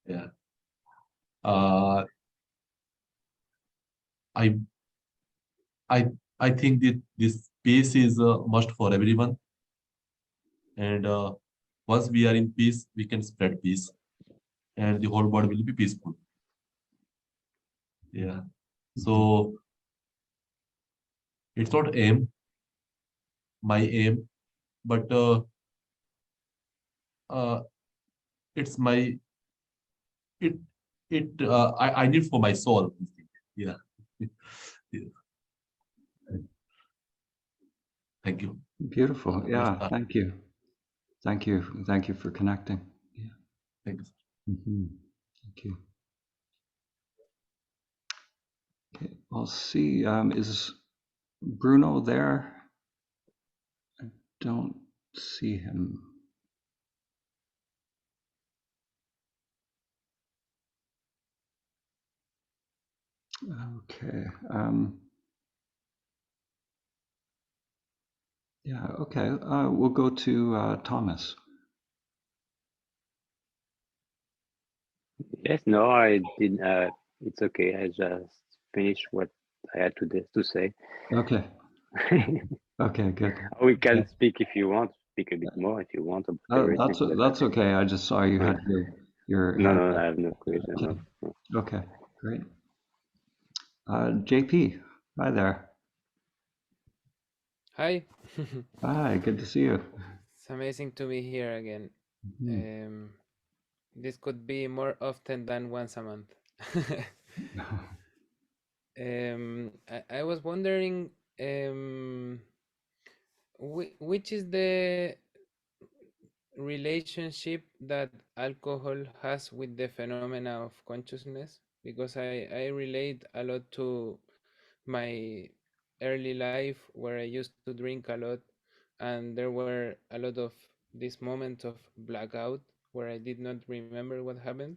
Yeah. I I I think that this peace is a must for everyone. And once we are in peace, we can spread peace, and the whole world will be peaceful. Yeah. So it's not my aim, but uh, it's my it I need for my soul. Yeah. Yeah. Thank you. Beautiful. Let's Yeah, start. thank you. Thank you. Thank you for connecting. Yeah. Thank you. Mm-hmm. Thank you. Okay, I'll see. Is Bruno there? I don't see him. Okay. Yeah, okay. We'll go to Thomas. Yes, no, I did. It's okay. I just finished what I had to say. Okay. Okay, good. We can Yeah. speak if you want. Speak a bit more if you want about everything. But That's okay. I just saw you had your no, hand no, up. I have no question. Okay. No. Okay, great. JP, hi there. Hi. Hi, good to see you. It's amazing to be here again. Mhm. This could be more often than once a month. I was wondering, which is the relationship that alcohol has with the phenomena of consciousness? Because I relate a lot to my early life where I used to drink a lot, and there were a lot of these moments of blackout where I did not remember what happened.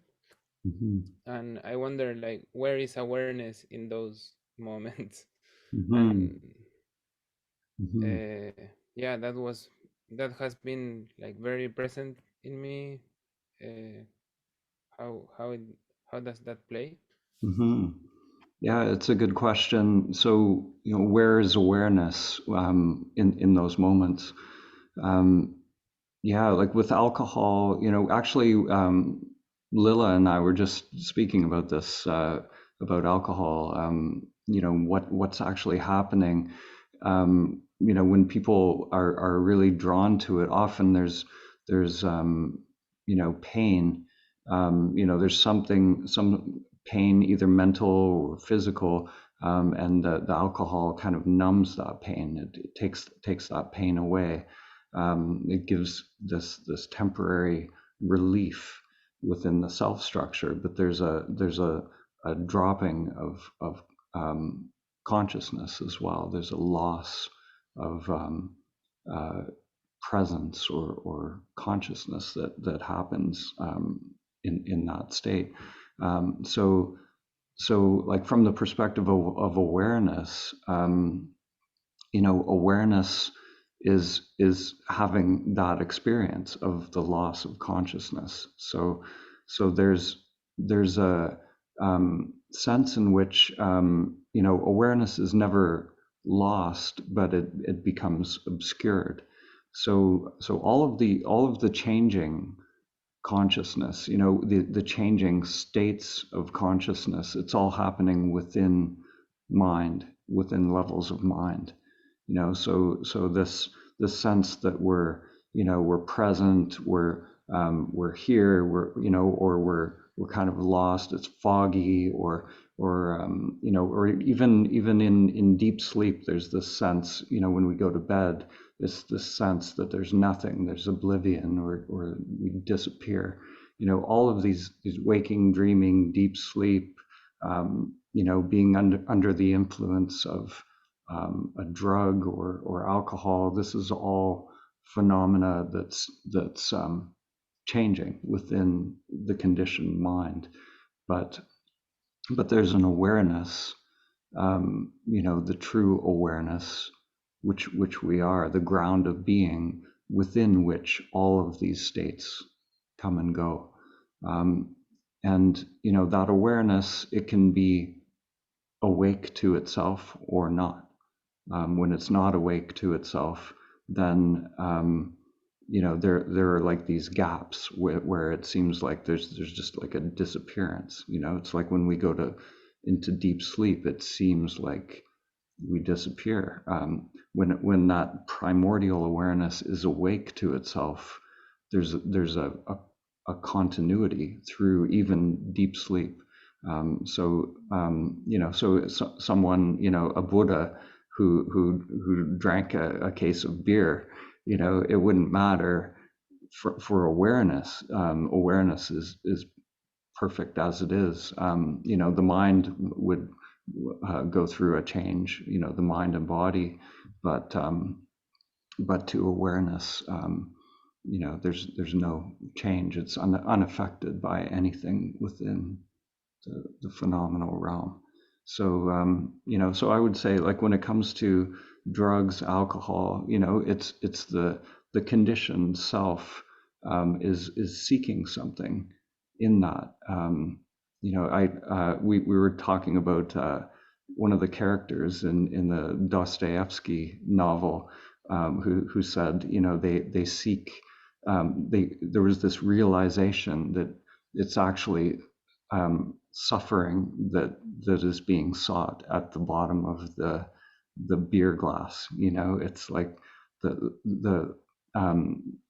Mhm. And I wonder, like, where is awareness in those moments? Mhm. And Mhm. yeah, that has been like very present in me. uh, how it, how does that play? Mhm. Yeah, it's a good question. So, where is awareness in those moments? Um, yeah, like with alcohol, actually, Lila and I were just speaking about this, about alcohol. What's actually happening. When people are really drawn to it, often there's pain. There's some pain, either mental or physical, and the alcohol kind of numbs that pain. It takes that pain away. It gives this temporary relief within the self structure, but there's a dropping of consciousness as well. There's a loss of presence or consciousness that happens in that state. So like from the perspective of awareness, awareness is having that experience of the loss of consciousness. So there's a sense in which awareness is never lost, but it becomes obscured. So all of the changing consciousness, the changing states of consciousness, it's all happening within mind, within levels of mind. So this sense that we're present, we're here, or we're kind of lost, it's foggy, or even in deep sleep, there's this sense, when we go to bed, this sense that there's nothing, there's oblivion, or we disappear. All of these waking, dreaming, deep sleep, being under the influence of a drug or alcohol. This is all phenomena that's changing within the conditioned mind. But there's an awareness, the true awareness, which we are, the ground of being within which all of these states come and go. And that awareness, it can be awake to itself or not. When it's not awake to itself, then there are like these gaps where it seems like there's just like a disappearance. It's like when we go into deep sleep, it seems like we disappear. When that primordial awareness is awake to itself, there's a continuity through even deep sleep. So someone, a Buddha who drank a case of beer, it wouldn't matter for awareness. Awareness is perfect as it is. The mind would go through a change, the mind and body, but to awareness, there's no change. It's unaffected by anything within the phenomenal realm. So I would say, like, when it comes to drugs, alcohol, it's the conditioned self is seeking something in that. We were talking about one of the characters in the Dostoevsky novel, who said, they seek. There was this realization that it's actually suffering that is being sought at the bottom of the beer glass. It's like the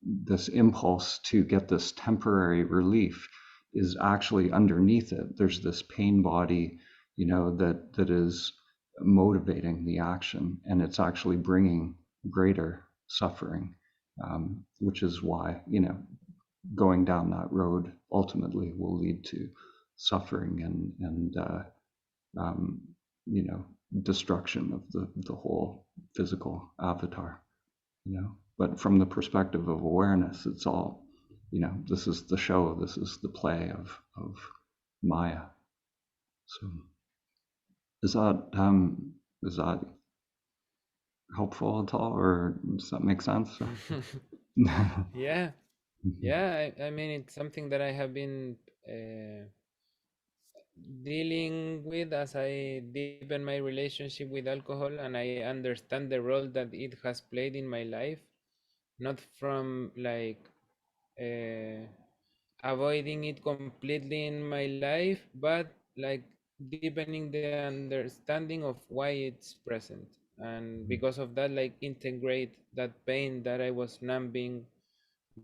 this impulse to get this temporary relief is actually underneath it. There's this pain body, that is motivating the action, and it's actually bringing greater suffering, which is why going down that road ultimately will lead to suffering and destruction of the whole physical avatar. But from the perspective of awareness, it's all, this is the show, this is the play of Maya. So is that helpful at all, or does that make sense? Yeah, I mean, it's something that I have been dealing with as I deepen my relationship with alcohol, and I understand the role that it has played in my life. not from like avoiding it completely in my life, but like deepening the understanding of why it's present, and because of that, like integrate that pain that I was numbing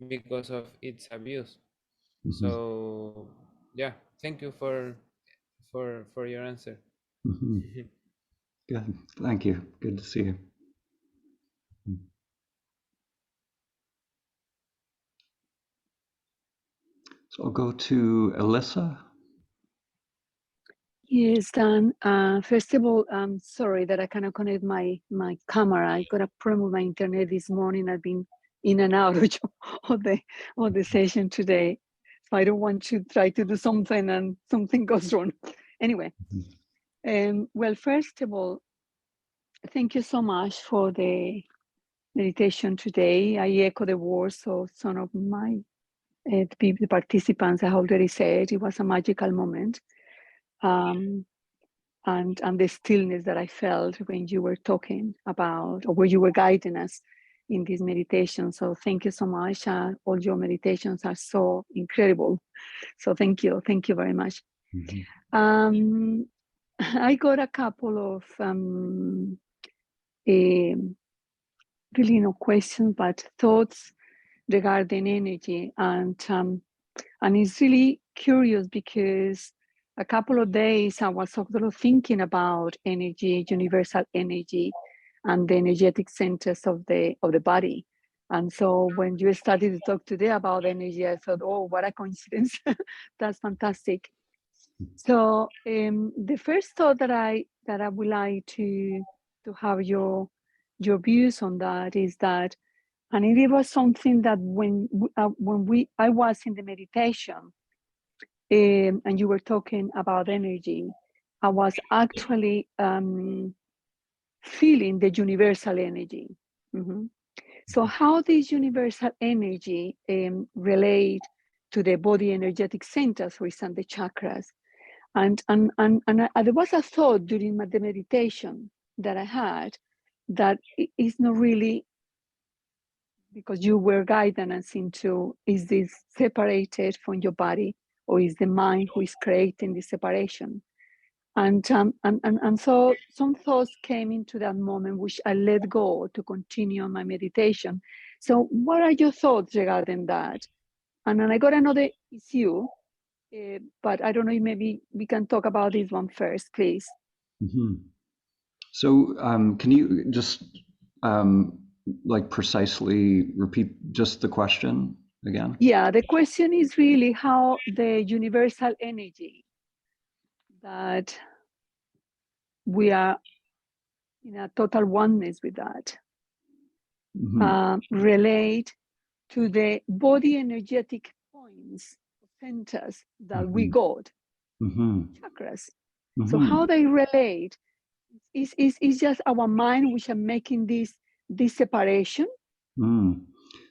because of its abuse. So yeah, thank you for your answer. Good. Thank you. Good to see you. So I'll go to Alyssa. Yes, Dan. First of all, I'm sorry that I cannot connect my camera. I got a problem with my internet this morning. I've been in and out of the session today, so I don't want to try to do something and something goes wrong. Anyway, well, first of all, thank you so much for the meditation today. I echo the words of some of my the participants. I already said it was a magical moment. And the stillness that I felt when you were talking about, or where you were guiding us in this meditation. So thank you so much. All your meditations are so incredible. So thank you very much. I got a couple of really no questions, but thoughts regarding energy, and it's really curious because a couple of days I was sort of thinking about energy, universal energy, and the energetic centers of the body. And so when you started to talk today about energy, I thought, oh, what a coincidence! That's fantastic. So the first thought that I would like to have your views on that is that, and it was something that when I was in the meditation, and you were talking about energy, I was actually feeling the universal energy. So how this universal energy relate to the body energetic centers, for example, the chakras. And there was a thought during the meditation that I had that it's not really, because you were guiding us into, is this separated from your body, or is the mind who is creating the separation? And so some thoughts came into that moment, which I let go to continue my meditation. So what are your thoughts regarding that? And then I got another issue, but I don't know, maybe we can talk about this one first, please. So can you just like precisely repeat just the question again? Yeah, the question is really how the universal energy that we are in a total oneness with that relate to the body energetic points, centers that we got, chakras. So how they relate is just our mind which are making this separation.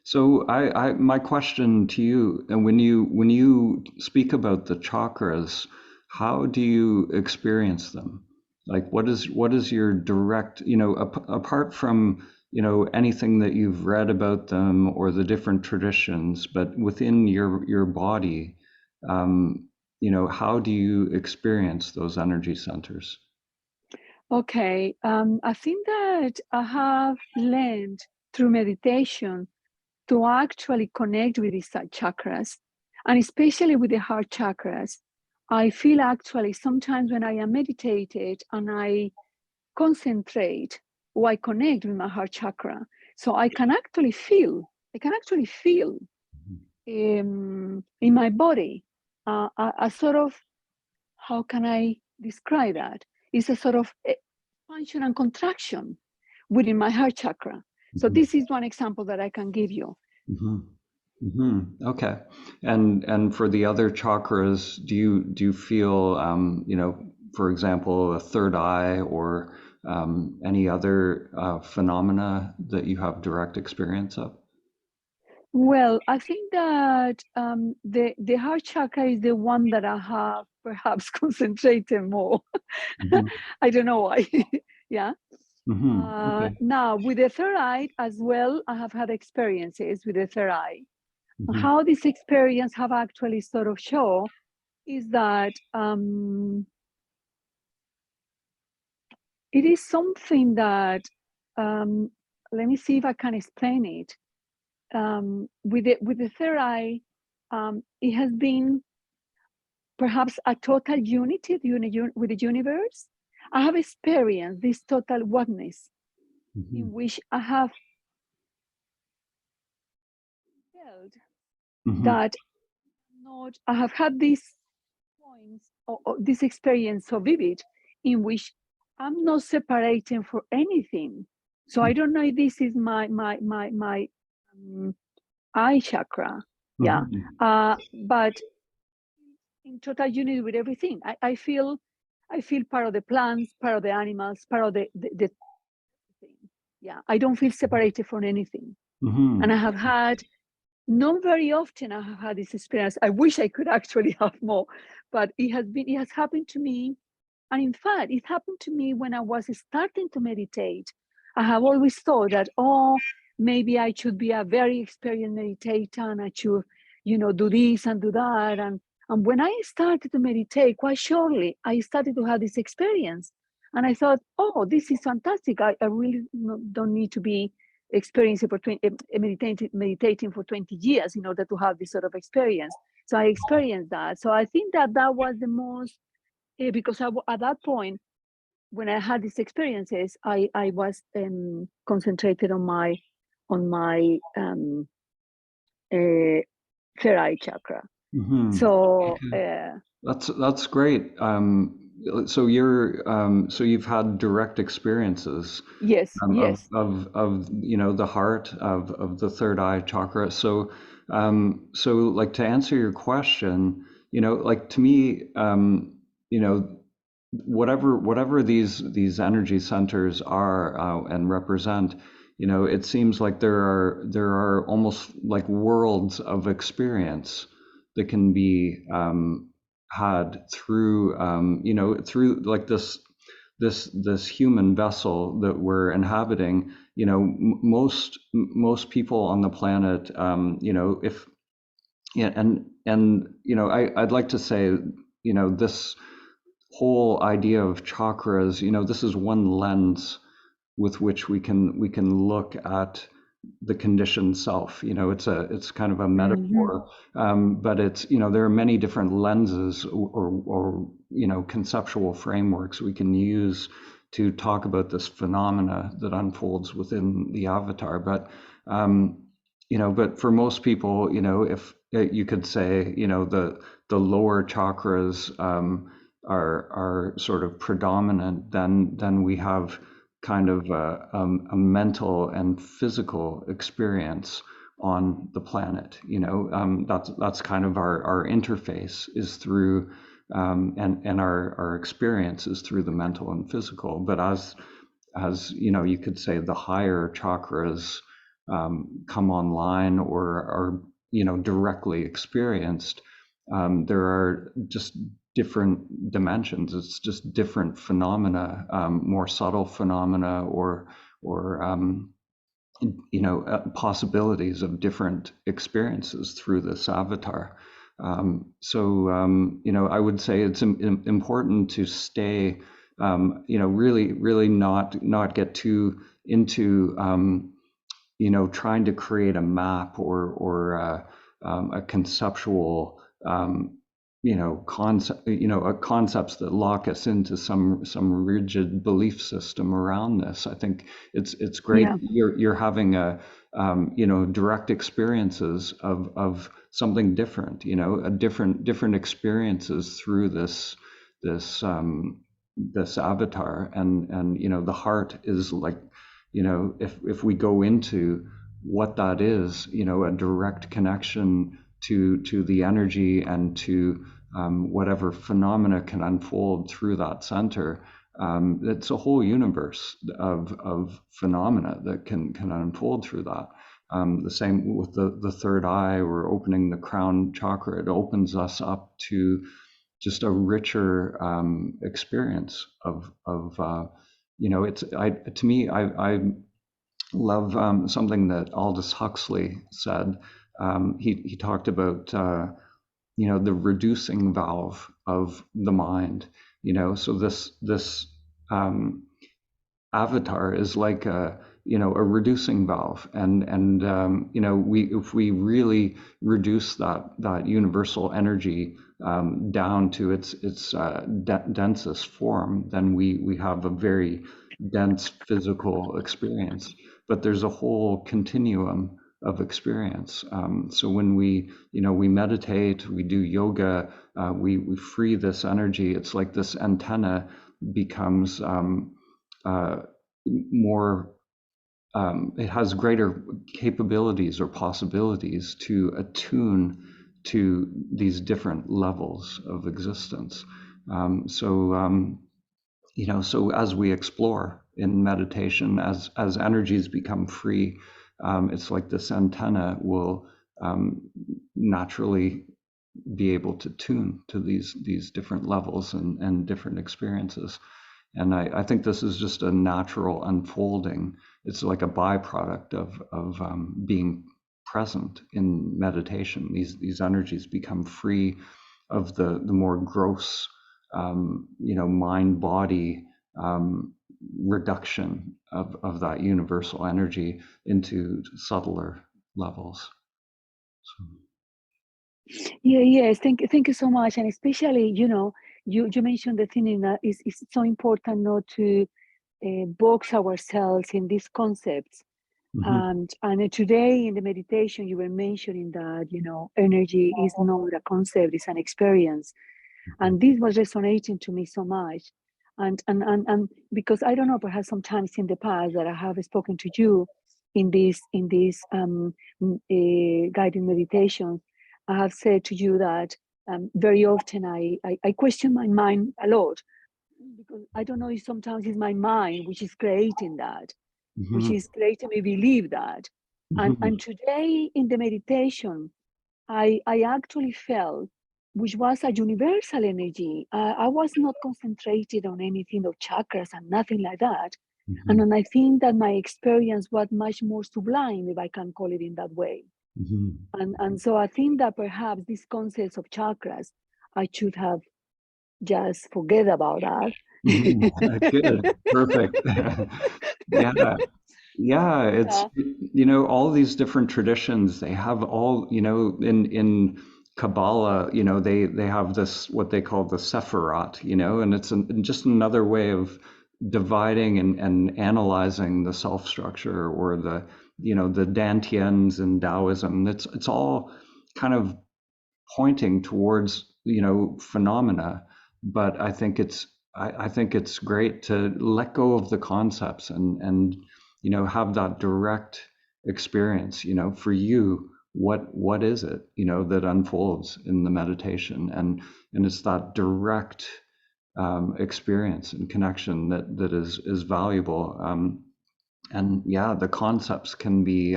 So my question to you, and when you speak about the chakras, how do you experience them? Like what is your direct, apart from, anything that you've read about them or the different traditions, but within your body, how do you experience those energy centers? Okay, I think that I have learned through meditation to actually connect with these chakras, and especially with the heart chakras. I feel actually sometimes when I am meditated and I concentrate or I connect with my heart chakra, so I can actually feel in my body a sort of, how can I describe that? It's a sort of expansion and contraction within my heart chakra. So this is one example that I can give you. Okay, and for the other chakras, do you feel, for example, a third eye or any other phenomena that you have direct experience of? Well, I think that the heart chakra is the one that I have perhaps concentrated more. I don't know why. Yeah. Okay. Now, with the third eye as well, I have had experiences with the third eye. Mhm. How this experience have actually sort of show is that it is something that, let me see if I can explain it. With the third eye, it has been perhaps a total unity with the universe. I have experienced this total oneness in which I have felt that I have had these points or this experience so vivid in which I'm not separating for anything. So I don't know if this is my eye chakra, yeah, but in total unity with everything. I feel part of the plants, part of the animals, part of the thing. Yeah, I don't feel separated from anything. And I have had, not very often I have had this experience. I wish I could actually have more, but it has happened to me. And in fact, it happened to me when I was starting to meditate. I have always thought that, oh, maybe I should be a very experienced meditator and I should, do this and do that. And when I started to meditate, quite surely, I started to have this experience. And I thought, oh, this is fantastic. I really don't need to be experiencing for meditating for 20 years in order to have this sort of experience. So I experienced that. So I think that was the most, because at that point, when I had these experiences, I was concentrated on my third eye chakra. So That's great. So you've had direct experiences yes, yes, of the heart of the third eye chakra. So like to answer your question, like to me, whatever these energy centers are and represent, it seems like there are almost like worlds of experience that can be had through through like this human vessel that we're inhabiting. Most people on the planet, if yeah, and I'd like to say, this whole idea of chakras, this is one lens with which we can look at the conditioned self. It's kind of a metaphor, but it's there are many different lenses or conceptual frameworks we can use to talk about this phenomena that unfolds within the avatar. But but for most people, if you could say, the lower chakras are sort of predominant, then we have kind of a mental and physical experience on the planet. That's kind of our interface is through and our experience is through the mental and physical. But as you could say the higher chakras come online or are directly experienced, there are just different dimensions. It's just different phenomena, more subtle phenomena, or possibilities of different experiences through this avatar. I would say it's important to stay, really not get too into, trying to create a map or a conceptual, concepts that lock us into some rigid belief system around this. I think it's great you're having a direct experiences of something different, a different experiences through this avatar. And the heart is like, if we go into what that is, a direct connection to the energy and to whatever phenomena can unfold through that center. It's a whole universe of phenomena that can unfold through that. The same with the third eye, or opening the crown chakra. It opens us up to just a richer experience of you know, to me, I love something that Aldous Huxley said. He talked about you know, the reducing valve of the mind. You know, so this avatar is like a, you know, a reducing valve, and you know, if we really reduce that universal energy down to its densest form, then we have a very dense physical experience. But there's a whole continuum of experience. So when we, you know, we meditate, we do yoga, we free this energy. It's like this antenna becomes more, it has greater capabilities or possibilities to attune to these different levels of existence. You know, so as we explore in meditation, as energies become free, it's like this antenna will naturally be able to tune to these different levels and different experiences. And I think this is just a natural unfolding. It's like a byproduct of being present in meditation. These energies become free of the more gross, you know, mind body reduction of that universal energy into subtler levels. So. Yeah, yes, thank you so much. And especially, you know, you mentioned the thing in that it's so important not to box ourselves in these concepts. And today in the meditation, you were mentioning that, you know, energy is not a concept, it's an experience. And this was resonating to me so much. And because I don't know, perhaps sometimes in the past that I have spoken to you in these guided meditations, I have said to you that very often I question my mind a lot, because I don't know if sometimes it's my mind which is creating that, which is creating me believe that. And today in the meditation, I actually felt, which was a universal energy. I was not concentrated on anything of chakras and nothing like that. And then I think that my experience was much more sublime, if I can call it in that way. And so I think that perhaps these concepts of chakras, I should have just forget about that. Good, perfect. Yeah, it's, you know, all these different traditions, they have all, you know, in Kabbalah, you know, they have this, what they call the Sephirot, you know, and it's just another way of dividing and analyzing the self structure, or the, you know, the Dantians in Taoism. It's all kind of pointing towards, you know, phenomena. But I think it's great to let go of the concepts and you know, have that direct experience. You know, for you, what is it, you know, that unfolds in the meditation, and it's that direct experience and connection that is valuable. And yeah, the concepts can be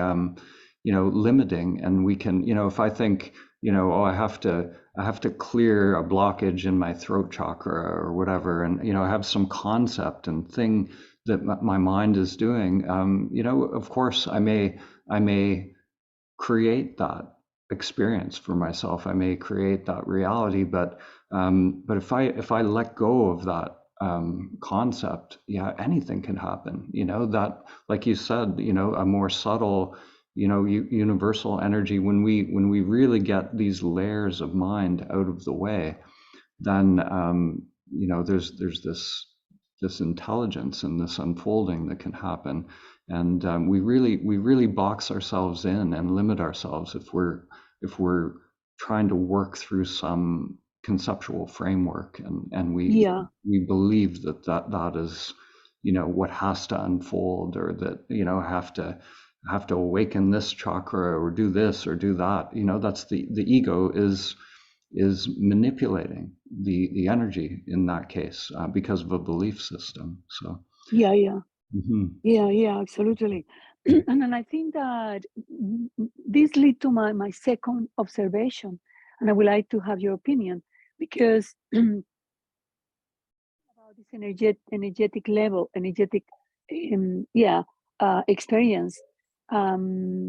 you know, limiting, and we can, you know, if I think, you know, oh, I have to clear a blockage in my throat chakra or whatever, and you know, I have some concept and thing that my mind is doing, you know, of course I may create that experience for myself, I may create that reality, but if I let go of that concept, yeah, anything can happen, you know, that, like you said, you know, a more subtle, you know, universal energy, when we really get these layers of mind out of the way, then you know, there's this intelligence and this unfolding that can happen. And we really box ourselves in and limit ourselves if we're trying to work through some conceptual framework, and we believe that is, you know, what has to unfold, or that, you know, have to awaken this chakra or do this or do that. You know, that's the ego is manipulating the energy in that case, because of a belief system. So Yeah, absolutely. And then I think that this lead to my second observation, and I would like to have your opinion, because about this energetic level, energetic, experience. I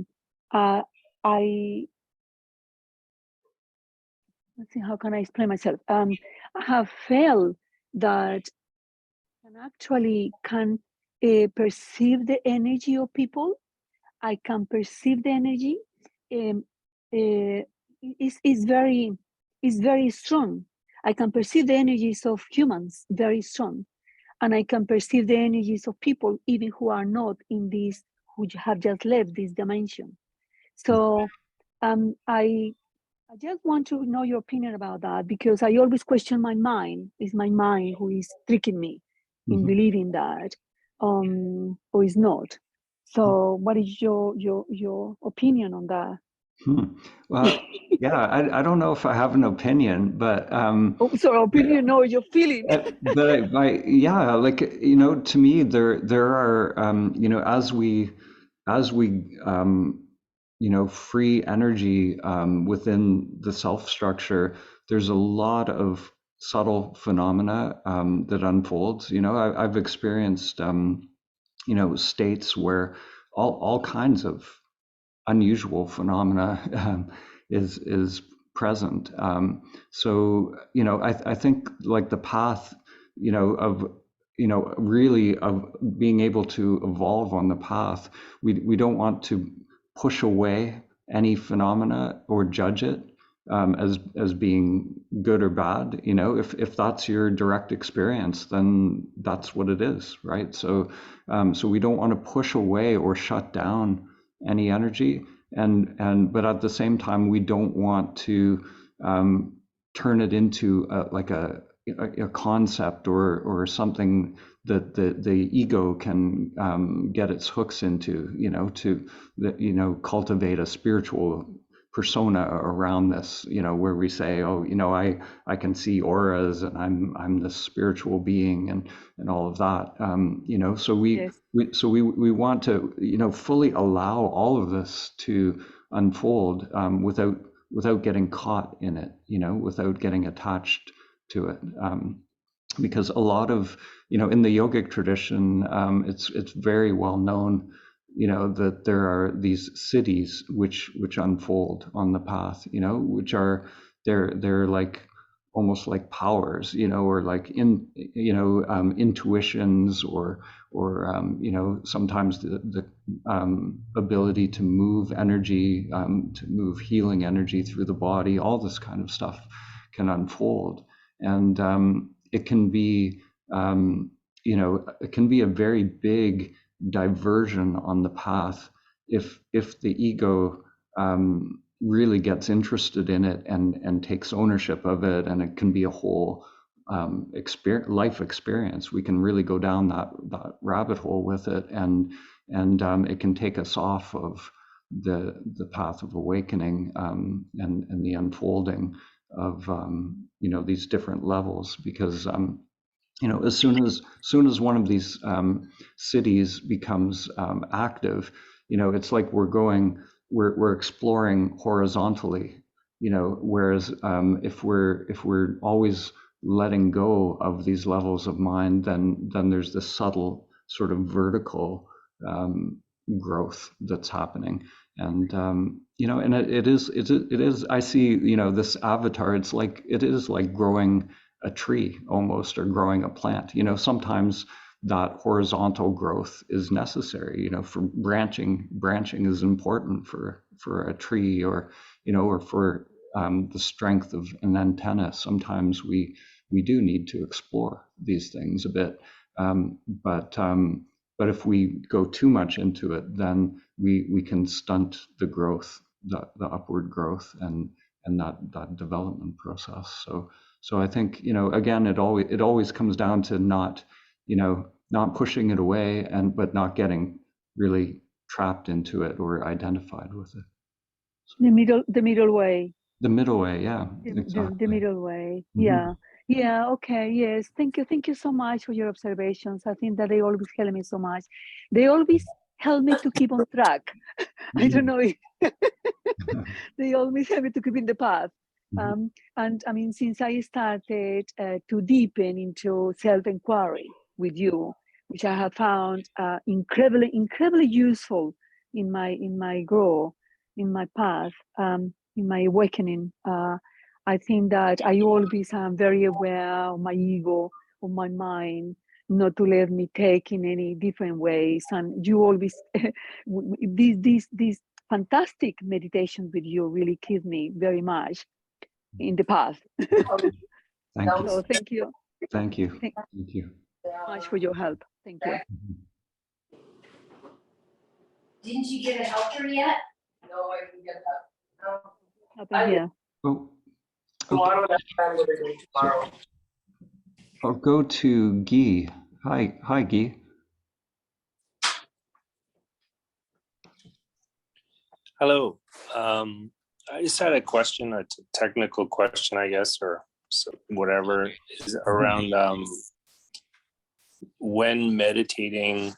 let's see, how can I explain myself? I have felt that I actually can perceive the energy of people. I can perceive the energy. Is very strong. I can perceive the energies of humans very strong, and I can perceive the energies of people even who are not in this, who have just left this dimension. So I just want to know your opinion about that, because I always question my mind. Is my mind who is tricking me in believing that, or is not? So, what is your opinion on that? Well, yeah, I don't know if I have an opinion, but Oh, sorry, opinion, no, your feeling. but yeah, like to me, there are as we free energy within the self structure, there's a lot of subtle phenomena that unfolds. I've experienced states where all kinds of unusual phenomena is present. So I think like the path of really of being able to evolve on the path, we don't want to push away any phenomena or judge it as being good or bad. If that's your direct experience, then that's what it is, right? So we don't want to push away or shut down any energy, but at the same time we don't want to turn it into a concept or something that the ego can get its hooks into, to cultivate a spiritual persona around this, where we say, oh, I can see auras and I'm this spiritual being and all of that. So we want to fully allow all of this to unfold without getting caught in it, without getting attached to it. Because a lot of in the yogic tradition, it's very well known that there are these cities which unfold on the path, which are they're like almost like powers, or like intuitions, or sometimes the ability to move energy, to move healing energy through the body. All this kind of stuff can unfold, and it can be it can be a very big diversion on the path if the ego really gets interested in it and takes ownership of it, and it can be a whole life experience. We can really go down that rabbit hole with it, and it can take us off of the path of awakening, and the unfolding of these different levels, because as soon as one of these cities becomes active, it's like we're exploring horizontally, whereas if we're always letting go of these levels of mind, then there's this subtle sort of vertical growth that's happening. And and it is I see this avatar, it is like growing a tree almost, or growing a plant. Sometimes that horizontal growth is necessary, for branching is important for a tree, or or for the strength of an antenna. Sometimes we do need to explore these things a bit, but if we go too much into it, then we can stunt the growth, the upward growth, and that development process. So I think, again, it always comes down to not pushing it away, but not getting really trapped into it or identified with it. The middle way. The middle way, yeah, exactly. The middle way, yeah. Yeah, okay, yes. Thank you so much for your observations. I think that they always help me so much. They always help me to keep on track. I don't know if they always help me to keep in the path. And I mean, since I started to deepen into self-inquiry with you, which I have found incredibly useful in my growth, in my path, in my awakening. I think that I always am very aware of my ego, of my mind, not to let me take in any different ways. And you always these fantastic meditations with you really keep me very much in the path. Thank you. So thank you. Thank you. Thank Thank you. you so much for your help. Thank you. Didn't you get a helper yet? No, I didn't get that. Happen here. Oh, No, I don't have time to do tomorrow. I'll go to Guy. Hi, Guy. Hello. I just had a question, a technical question, I guess, or whatever, is around when meditating,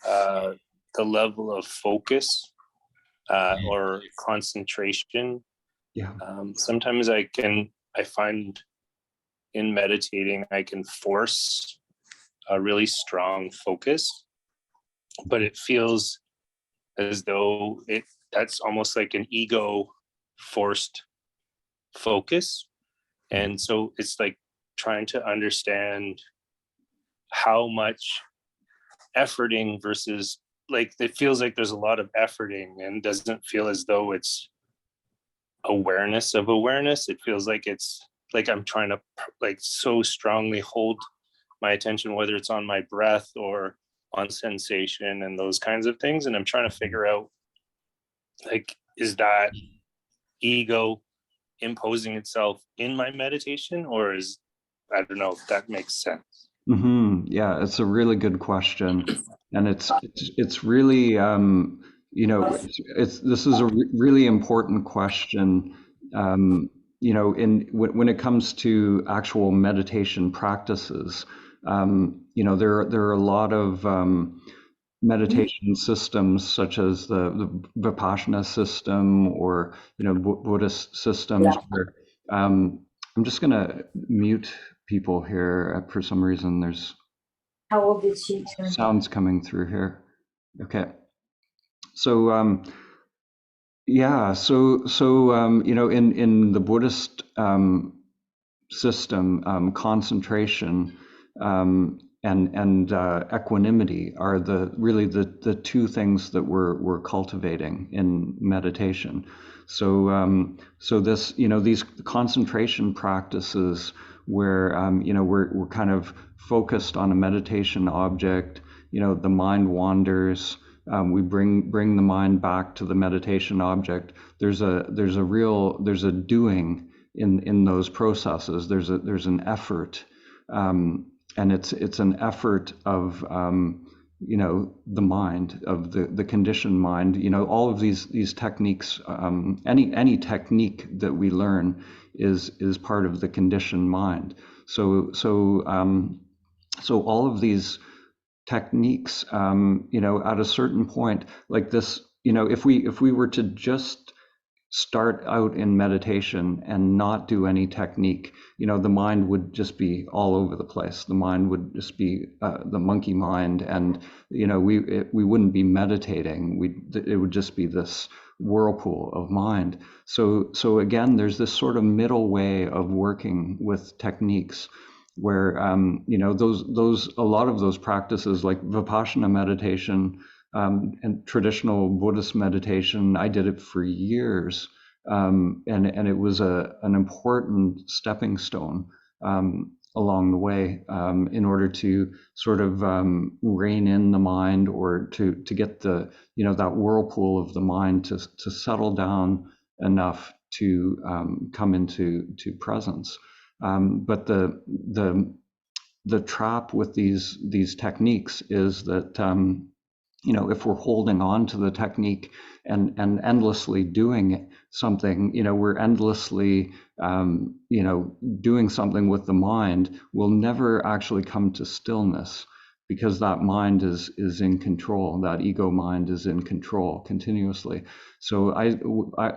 the level of focus or concentration. Yeah. Sometimes I find in meditating, I can force a really strong focus, but it feels as though that's almost like an ego forced focus. And so it's like trying to understand how much efforting versus, like, it feels like there's a lot of efforting and doesn't feel as though it's awareness of awareness. It feels like it's like I'm trying to like so strongly hold my attention, whether it's on my breath or on sensation and those kinds of things. And I'm trying to figure out, like, is that ego imposing itself in my meditation, or is, I don't know if that makes sense. Yeah, it's a really good question, and it's really this is a really important question. When it comes to actual meditation practices, there are a lot of meditation systems such as the Vipassana system or Buddhist systems where I'm just gonna mute people here. For some reason there's How old did she turn? sounds coming through here. Okay, so in the Buddhist system, concentration and equanimity are really the two things that we're cultivating in meditation. So these concentration practices where we're kind of focused on a meditation object, the mind wanders. We bring the mind back to the meditation object. There's a doing in those processes. There's an effort, and it's an effort of the mind, of the conditioned mind. All of these techniques, any technique that we learn is part of the conditioned mind. So all of these techniques, at a certain point, like this, if we were to just start out in meditation and not do any technique, the mind would just be all over the place. The mind would just be the monkey mind, and we wouldn't be meditating. It would just be this whirlpool of mind. So again, there's this sort of middle way of working with techniques where those a lot of those practices like Vipassana meditation and traditional Buddhist meditation, I did it for years, and it was an important stepping stone along the way in order to sort of rein in the mind, or to get the that whirlpool of the mind to settle down enough to come into presence. But the trap with these techniques is that if we're holding on to the technique and endlessly doing something, we're endlessly doing something with the mind, we'll never actually come to stillness, because that mind is in control. That ego mind is in control continuously. So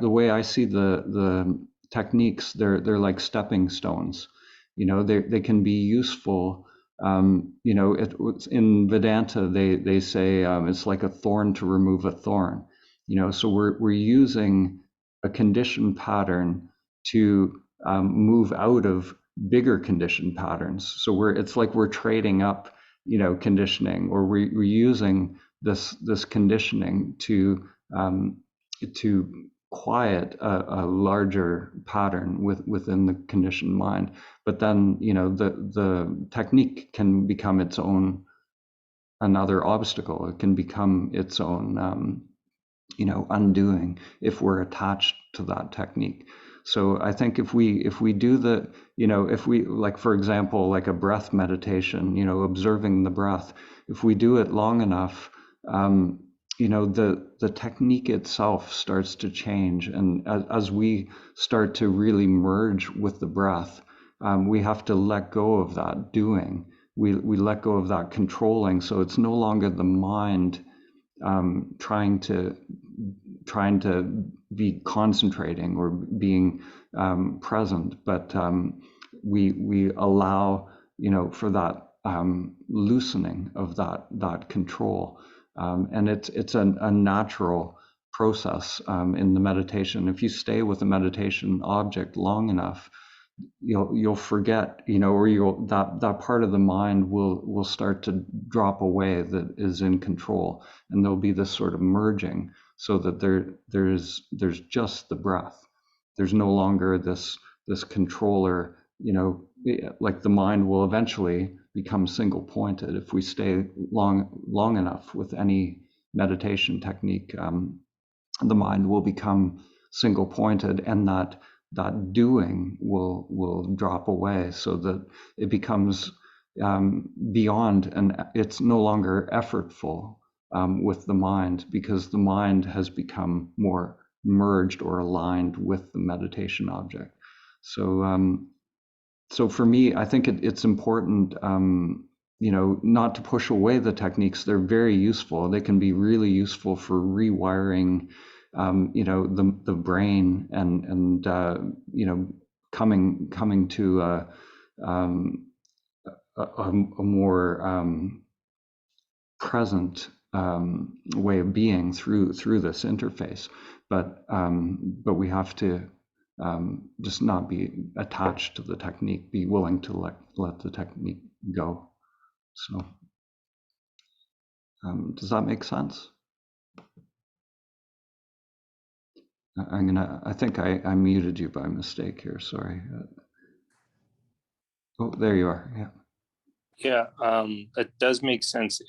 the way I see the techniques, they're like stepping stones. You know, they can be useful. You know, in Vedanta they say it's like a thorn to remove a thorn. You know, so we're using a conditioned pattern to move out of bigger conditioned patterns. So it's like we're trading up, you know, conditioning, or we're using this conditioning to quiet a larger pattern within the conditioned mind. But then, you know, the technique can become its own another obstacle. It can become its own you know, undoing if we're attached to that technique. So I think if we do the, you know, if we, like, for example, like a breath meditation, you know, observing the breath, if we do it long enough, you know, the technique itself starts to change. And as we start to really merge with the breath, we have to let go of that doing. We let go of that controlling. So it's no longer the mind trying to be concentrating or being present, but we allow, you know, for that loosening of that control, and it's a natural process in the meditation. If you stay with a meditation object long enough, you'll forget, you know, or that part of the mind will start to drop away that is in control, and there'll be this sort of merging, so that there's just the breath. There's no longer this controller, you know, like the mind will eventually become single pointed if we stay long enough with any meditation technique. The mind will become single pointed, and that doing will drop away, so that it becomes beyond, and it's no longer effortful with the mind, because the mind has become more merged or aligned with the meditation object. So so for me, I think it's important, you know, not to push away the techniques. They're very useful. They can be really useful for rewiring, you know, the brain, and you know, coming to a more present way of being through this interface. But we have to just not be attached to the technique, be willing to let the technique go. So does that make sense? I think I muted you by mistake here, sorry. Oh, there you are, yeah. Yeah, it does make sense.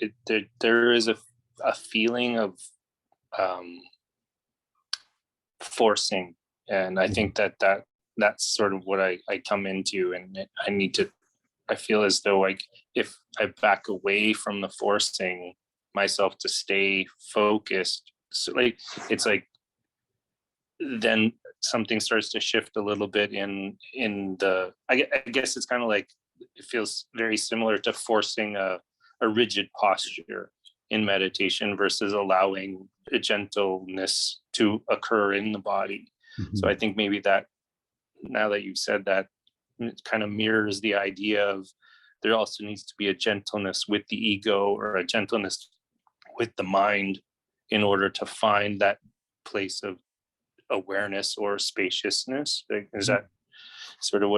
There is a feeling of forcing, and I think that's sort of what I come into, and I feel as though if I back away from the forcing myself to stay focused, so like it's like then something starts to shift a little bit in the I guess it's kind of like, it feels very similar to forcing a rigid posture in meditation versus allowing a gentleness to occur in the body. Mm-hmm. So I think maybe that, now that you've said that, it kind of mirrors the idea of there also needs to be a gentleness with the ego, or a gentleness with the mind, in order to find that place of awareness or spaciousness. Is that sort of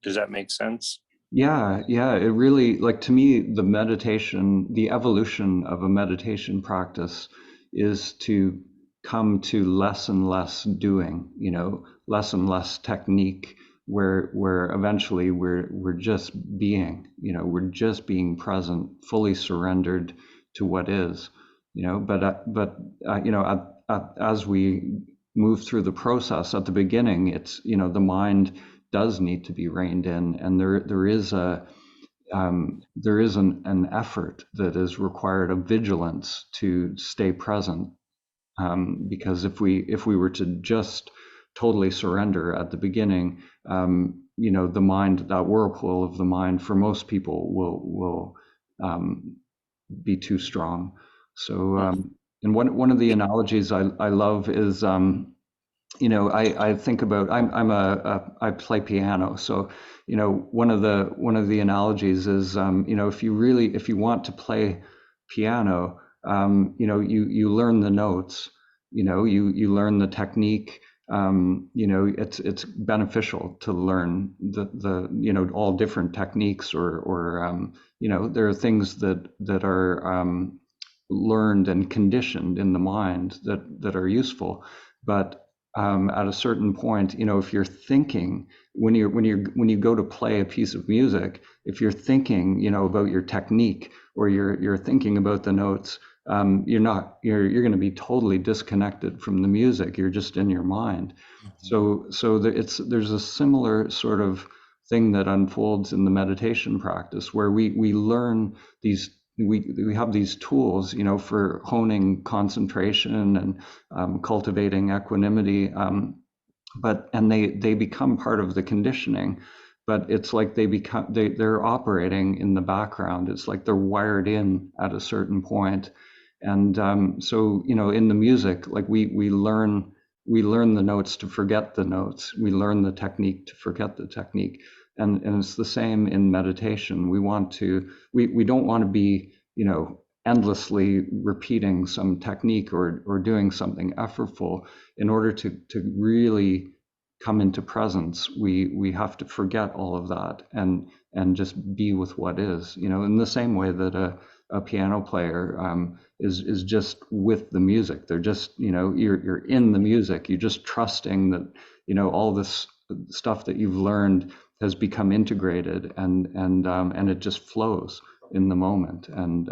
does that make sense? Yeah, it really, like, to me, the evolution of a meditation practice is to come to less and less doing, you know, less and less technique, where eventually we're just being, you know, we're just being present, fully surrendered to what is, you know. But you know, as we move through the process, at the beginning, it's, you know, the mind does need to be reined in, and there is an effort that is required of vigilance to stay present, because if we were to just totally surrender at the beginning, you know, the mind, that whirlpool of the mind, for most people will be too strong. So and one of the analogies I love is I think about I play piano, so one of the analogies is if you want to play piano, you learn the notes, you learn the technique. It's beneficial to learn the all different techniques, or there are things that are learned and conditioned in the mind that are useful, but at a certain point, if you're thinking when you go to play a piece of music, if you're thinking, about your technique, or you're thinking about the notes, you're going to be totally disconnected from the music. You're just in your mind. So there's a similar sort of thing that unfolds in the meditation practice, where we learn these. We have these tools, for honing concentration and cultivating equanimity, and they become part of the conditioning. But it's like they're operating in the background. It's like they're wired in at a certain point. And so in the music, like we learn the notes to forget the notes. We learn the technique to forget the technique. And it's the same in meditation. We don't want to be, endlessly repeating some technique or doing something effortful. In order to really come into presence, we have to forget all of that and just be with what is, in the same way that a piano player is just with the music. They're just, you're in the music. You're just trusting that, all this stuff that you've learned has become integrated, and it just flows in the moment. And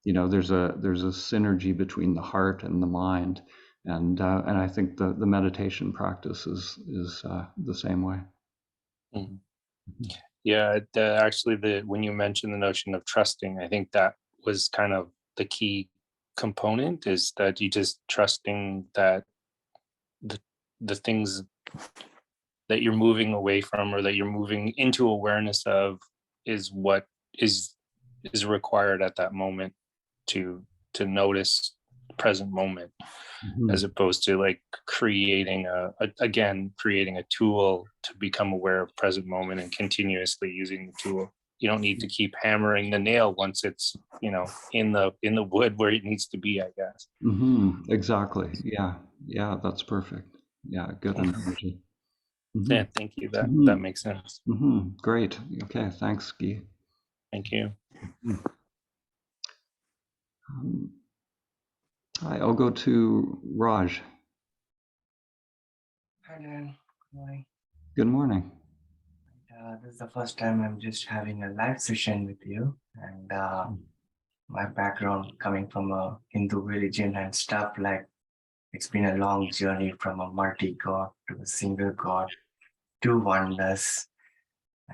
there's a synergy between the heart and the mind, and I think the meditation practice is the same way. Mhm. Yeah, actually, when you mentioned the notion of trusting, I think that was kind of the key component, is that you just trusting that the things that you're moving away from, or that you're moving into awareness of, is what is required at that moment to notice the present moment, as opposed to like creating creating a tool to become aware of present moment and continuously using the tool. You don't need to keep hammering the nail once it's in the wood where it needs to be, I guess. Exactly. Yeah, that's perfect. Yeah, good analogy. Yeah, thank you. That makes sense. Great. Okay, thanks, Guy. Thank you. Hi, I'll go to Raj. Hi, Dan. Good morning. Good morning. This is the first time I'm just having a live session with you, and my background coming from a Hindu religion and stuff, like it's been a long journey from a multi-god to a single god to oneness,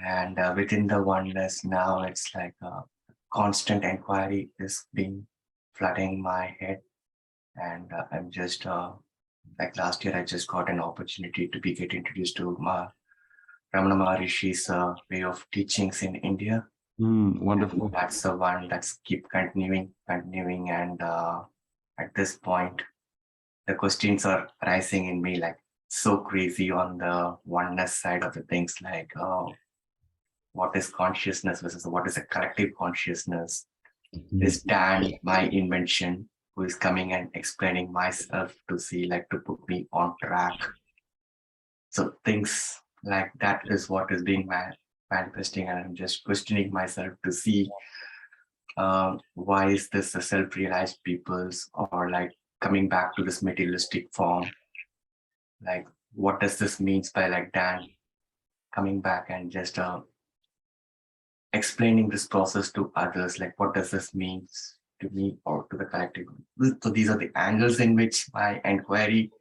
and within the oneness now it's like a constant inquiry is being flooding my head, and I'm just like last year I just got an opportunity to get introduced to Ramana Maharishi's way of teachings in India. Wonderful. And that's the one that's keep continuing, and at this point, the questions are rising in me like so crazy on the oneness side of the things, like what is consciousness versus what is a collective consciousness? Is Dan my invention, who is coming and explaining myself to see, like, to put me on track? So things like that is what is being manifesting, and I'm just questioning myself to see why is this a self-realized peoples, or like coming back to this materialistic form? Like, what does this means by like Dan coming back and just explaining this process to others? Like, what does this mean to me or to the collective? So these are the angles in which my inquiry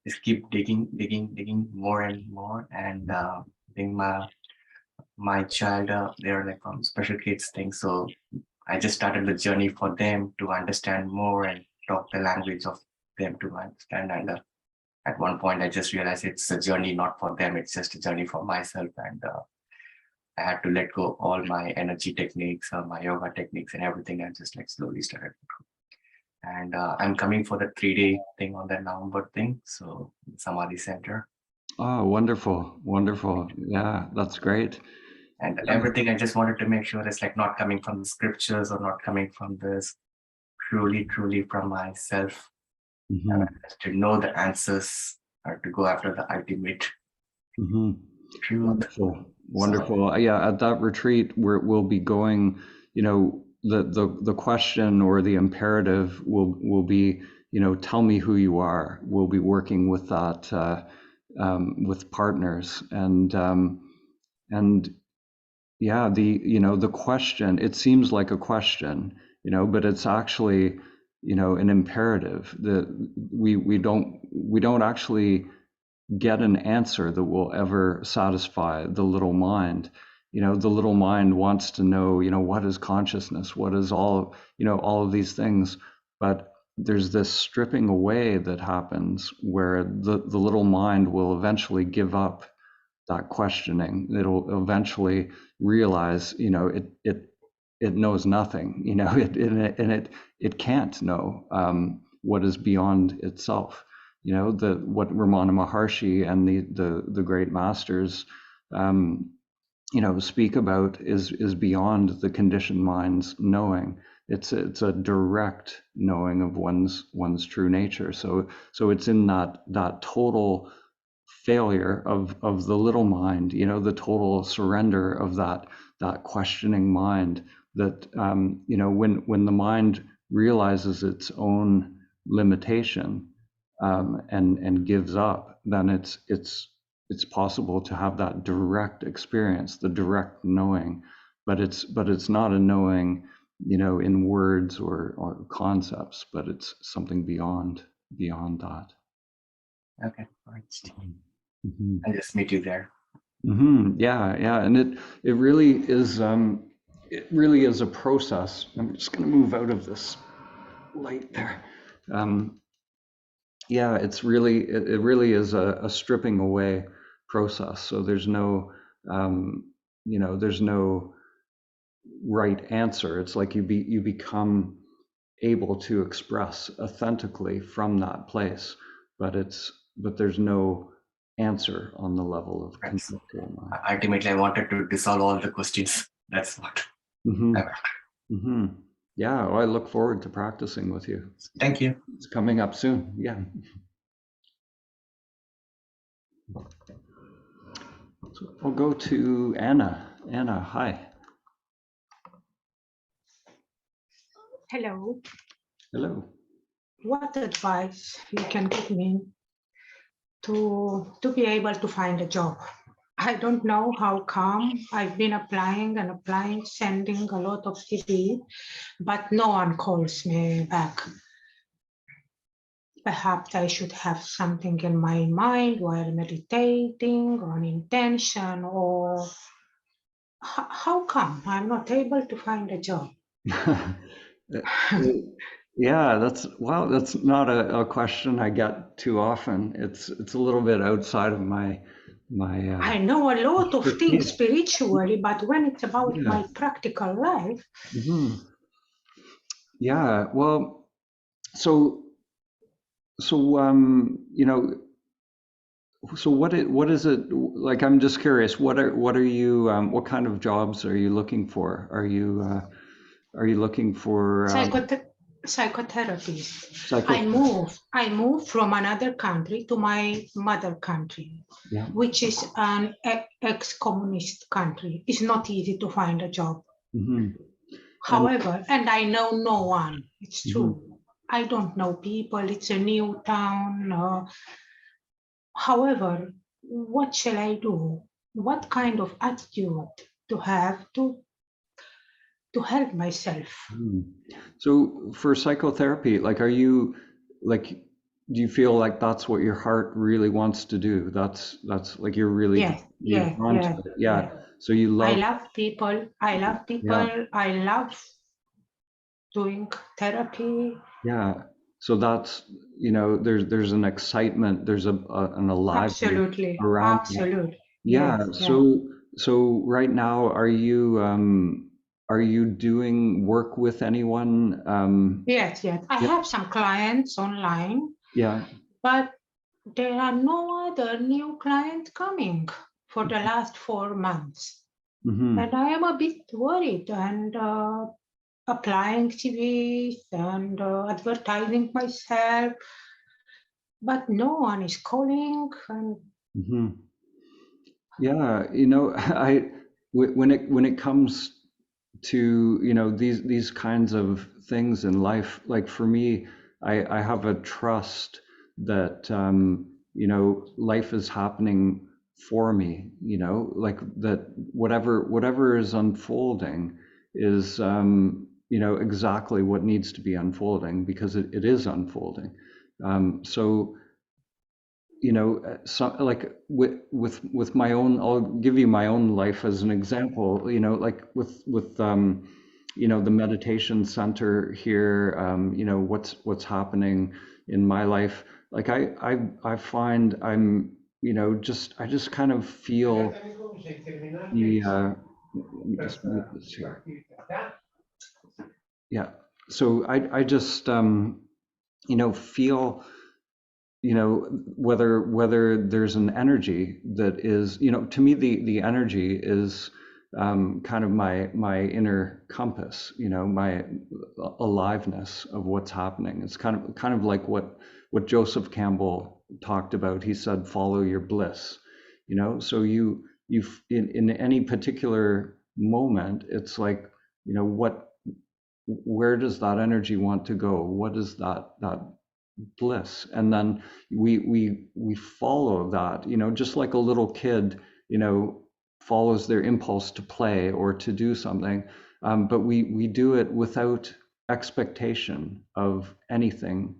is keep digging more and more. And I think my child, they're like from special kids thing. So I just started the journey for them to understand more and talk the language of them to understand. And at one point, I just realized it's a journey not for them, it's just a journey for myself. And I had to let go all my energy techniques, my yoga techniques and everything, and just like slowly started. And I'm coming for the 3-day thing on the November thing. So Samadhi Center. Oh, wonderful, wonderful. Yeah, that's great. And Yeah. everything I just wanted to make sure is like not coming from the scriptures or not coming from this, truly from myself. Mm-hmm. Just to know the answers or to go after the ultimate truth. Wonderful, wonderful. Yeah, at that retreat, we'll be going. You know, the question or the imperative will be, you know, tell me who you are. We'll be working with that with partners, and yeah, the question. It seems like a question, you know, but it's actually, you know, an imperative. We don't actually get an answer that will ever satisfy the little mind. You know, the little mind wants to know, you know, what is consciousness? What is all, you know, all of these things. But there's this stripping away that happens where the little mind will eventually give up that questioning. It'll eventually realize, you know, it knows nothing, you know, it can't know what is beyond itself. You know, what Ramana Maharshi and the great masters, you know, speak about is beyond the conditioned mind's knowing. It's a direct knowing of one's true nature. So it's in that total failure of the little mind, you know, the total surrender of that questioning mind, that you know, when the mind realizes its own limitation, and gives up, then it's possible to have that direct experience, the direct knowing, but it's not a knowing, you know, in words or concepts, but it's something beyond that. Okay, all right. I'll just meet you there. Yeah, and it really is a process. I'm just going to move out of this light there. Yeah, it really is a stripping away process. So there's no you know, there's no right answer. It's like you become able to express authentically from that place, but there's no answer on the level of conceptual mind. Ultimately, I wanted to dissolve all the questions. That's what. Yeah, well, I look forward to practicing with you. Thank you. It's coming up soon. Yeah. So I'll go to Anna. Anna, hi. Hello. Hello. What advice you can give me to be able to find a job? I don't know how come. I've been applying, sending a lot of CV, but no one calls me back. Perhaps I should have something in my mind while meditating, or an intention, or how come I'm not able to find a job? Yeah, that's not a question I get too often. It's a little bit outside of my I know a lot of things spiritually, but when it's about my practical life. Yeah, well, so you know, so what is it like? I'm just curious. What are you? What kind of jobs are you looking for? Are you looking for psychotherapy? I moved from another country to my mother country, which is an ex-communist country. It's not easy to find a job. However, and I know no one. It's true. I don't know people. It's a new town. However, what shall I do? What kind of attitude to have to help myself? So for psychotherapy, like, are you like, do you feel like that's what your heart really wants to do? That's like you're really drawn to it. Yeah. So you love. I love people. I love doing therapy. Yeah. So that's, you know, there's an excitement, there's an aliveness around. Absolutely. Yeah. So right now, are you are you doing work with anyone? Yes, yes. I have some clients online. Yeah. But there are no other new clients coming for the last 4 months. Mm-hmm. And I am a bit worried and applying CVs and advertising myself, but no one is calling. And Mm-hmm. Yeah, when it comes to these kinds of things in life, like for me, I have a trust that life is happening for me, like that whatever is unfolding is exactly what needs to be unfolding, because it is unfolding. So so like with my own, I'll give you my own life as an example, like with the meditation center here, what's happening in my life. Like I find I'm, I just kind of feel the let me just move this here. Yeah. So I just feel whether there's an energy that is, to me, the energy is kind of my inner compass, my aliveness of what's happening. It's kind of like what Joseph Campbell talked about. He said, follow your bliss, so you in any particular moment, it's like, where does that energy want to go? What is that bliss? And then we follow that, just like a little kid follows their impulse to play or to do something, but we do it without expectation of anything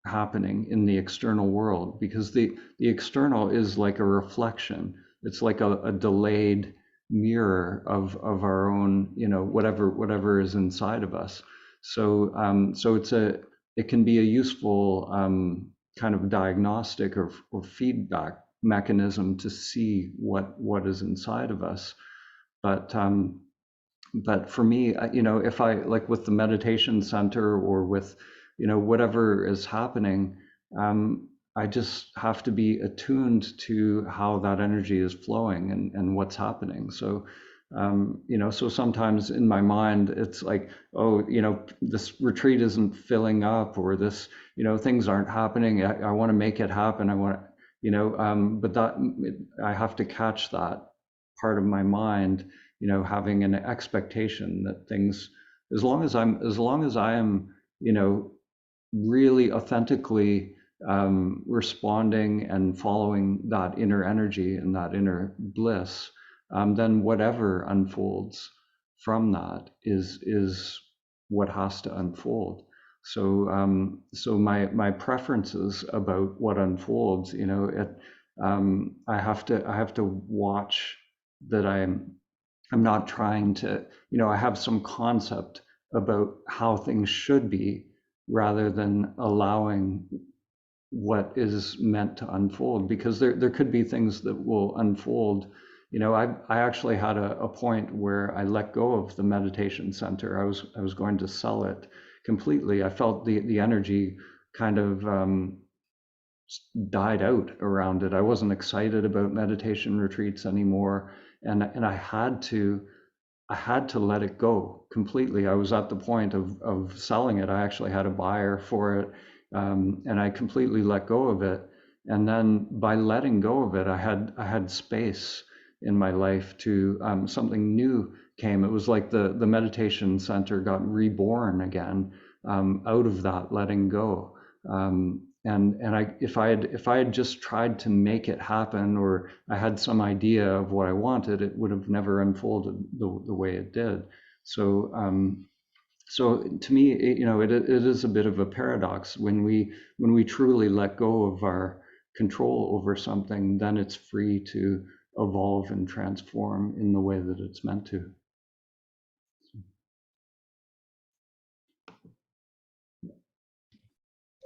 happening in the external world, because the external is like a reflection. It's like a delayed mirror of our own, whatever is inside of us. So so it can be a useful kind of diagnostic or feedback mechanism to see what is inside of us. But for me, if I, like with the meditation center or with whatever is happening, I just have to be attuned to how that energy is flowing and what's happening. So so sometimes in my mind it's like, oh, this retreat isn't filling up, or this, things aren't happening. I want to make it happen. I want to, but that I have to catch that part of my mind, having an expectation that things, as long as I am, really authentically responding and following that inner energy and that inner bliss, then whatever unfolds from that is what has to unfold. So so my preferences about what unfolds, I have to watch that I'm not trying to, I have some concept about how things should be, rather than allowing what is meant to unfold, because there could be things that will unfold. I actually had a point where I let go of the meditation center. I was going to sell it completely. I felt the energy kind of died out around it. I wasn't excited about meditation retreats anymore, and I had to let it go completely. I was at the point of selling it. I actually had a buyer for it, and I completely let go of it. And then by letting go of it, I had space in my life to something new came. It was like the meditation center got reborn again out of that letting go. And if I had just tried to make it happen, or I had some idea of what I wanted, it would have never unfolded the way it did. So so to me, it is a bit of a paradox. When we truly let go of our control over something, then it's free to evolve and transform in the way that it's meant to.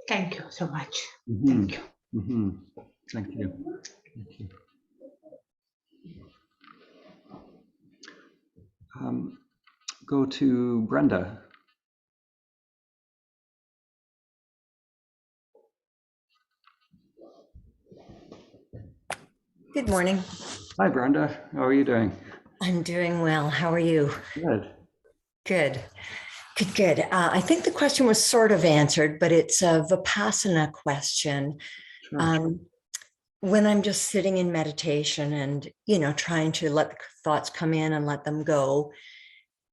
thank you so much. Mm-hmm. Thank you. Mm-hmm. Thank you. Thank you. Go to Brenda. Good morning. Hi, Brenda. How are you doing? I'm doing well. How are you? Good. Good. Good. I think the question was sort of answered, but it's a Vipassana question. Sure. When I'm just sitting in meditation and, trying to let the thoughts come in and let them go.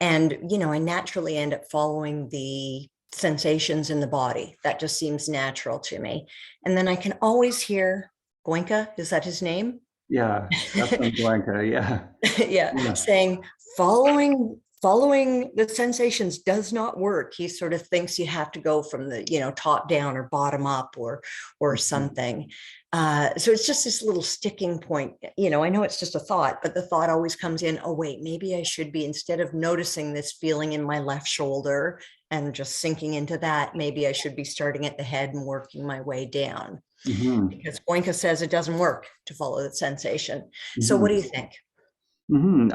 And, I naturally end up following the sensations in the body. That just seems natural to me. And then I can always hear Goenka, is that his name? Yeah, that's Blanca. Yeah. Yeah, saying following the sensations does not work. He sort of thinks you have to go from the top down or bottom up or something. So it's just this little sticking point. I know it's just a thought, but the thought always comes in, oh wait, maybe I should be, instead of noticing this feeling in my left shoulder and just sinking into that, maybe I should be starting at the head and working my way down. Mm-hmm. Because Goenka says it doesn't work to follow the sensation. Mm-hmm. So what do you think? Mm-hmm.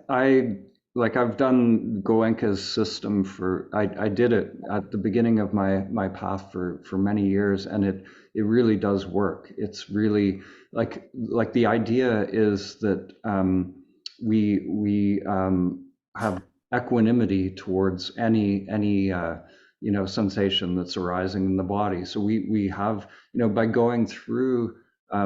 I like I've done Goenka's system I did it at the beginning of my path for many years, and it really does work. It's really like the idea is that we have equanimity towards any sensation that's arising in the body. So we have, by going through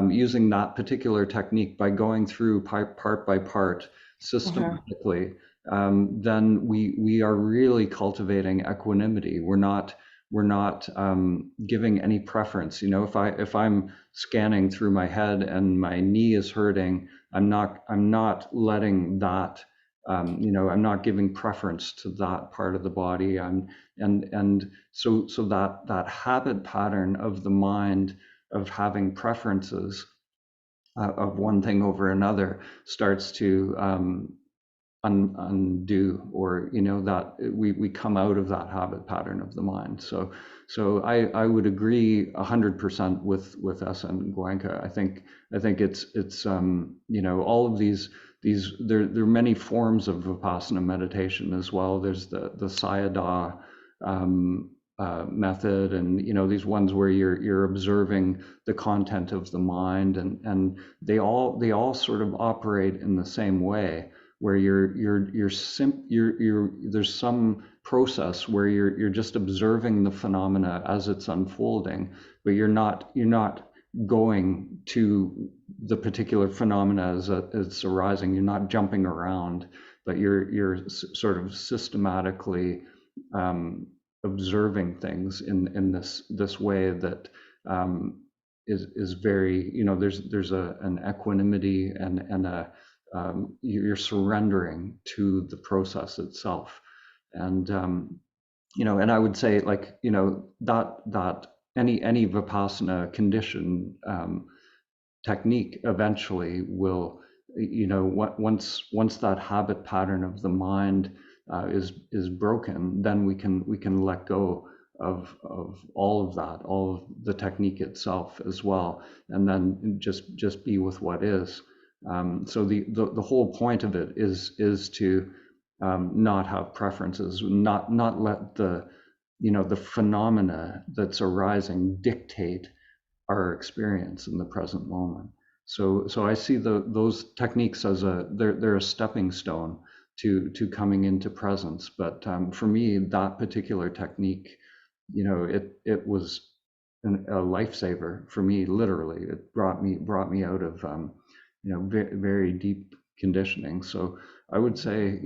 using that particular technique, by going through part by part systematically, then we are really cultivating equanimity. We're not giving any preference. If I'm scanning through my head and my knee is hurting, I'm not letting that. I'm not giving preference to that part of the body. So that habit pattern of the mind of having preferences of one thing over another starts to undo, or that we come out of that habit pattern of the mind. So I would agree 100% with SN Goenka. I think it's all of these there are many forms of Vipassana meditation as well. There's the Sayadaw method, and these ones where you're observing the content of the mind, and they all sort of operate in the same way, where there's some process where you're just observing the phenomena as it's unfolding, but you're not going to the particular phenomena as it's arising. You're not jumping around, but you're sort of systematically observing things in this way that is very, there's an equanimity and a you're surrendering to the process itself. And and I would say, like, that any Vipassana condition technique eventually will, once that habit pattern of the mind is broken, then we can let go of all of that, all of the technique itself as well, and then just be with what is. So the whole point of it is to not have preferences, not let the phenomena that's arising dictate our experience in the present moment. So I see those techniques as they're a stepping stone to coming into presence. But for me, that particular technique, it was a lifesaver for me. Literally, it brought me out of very, very deep conditioning. So I would say,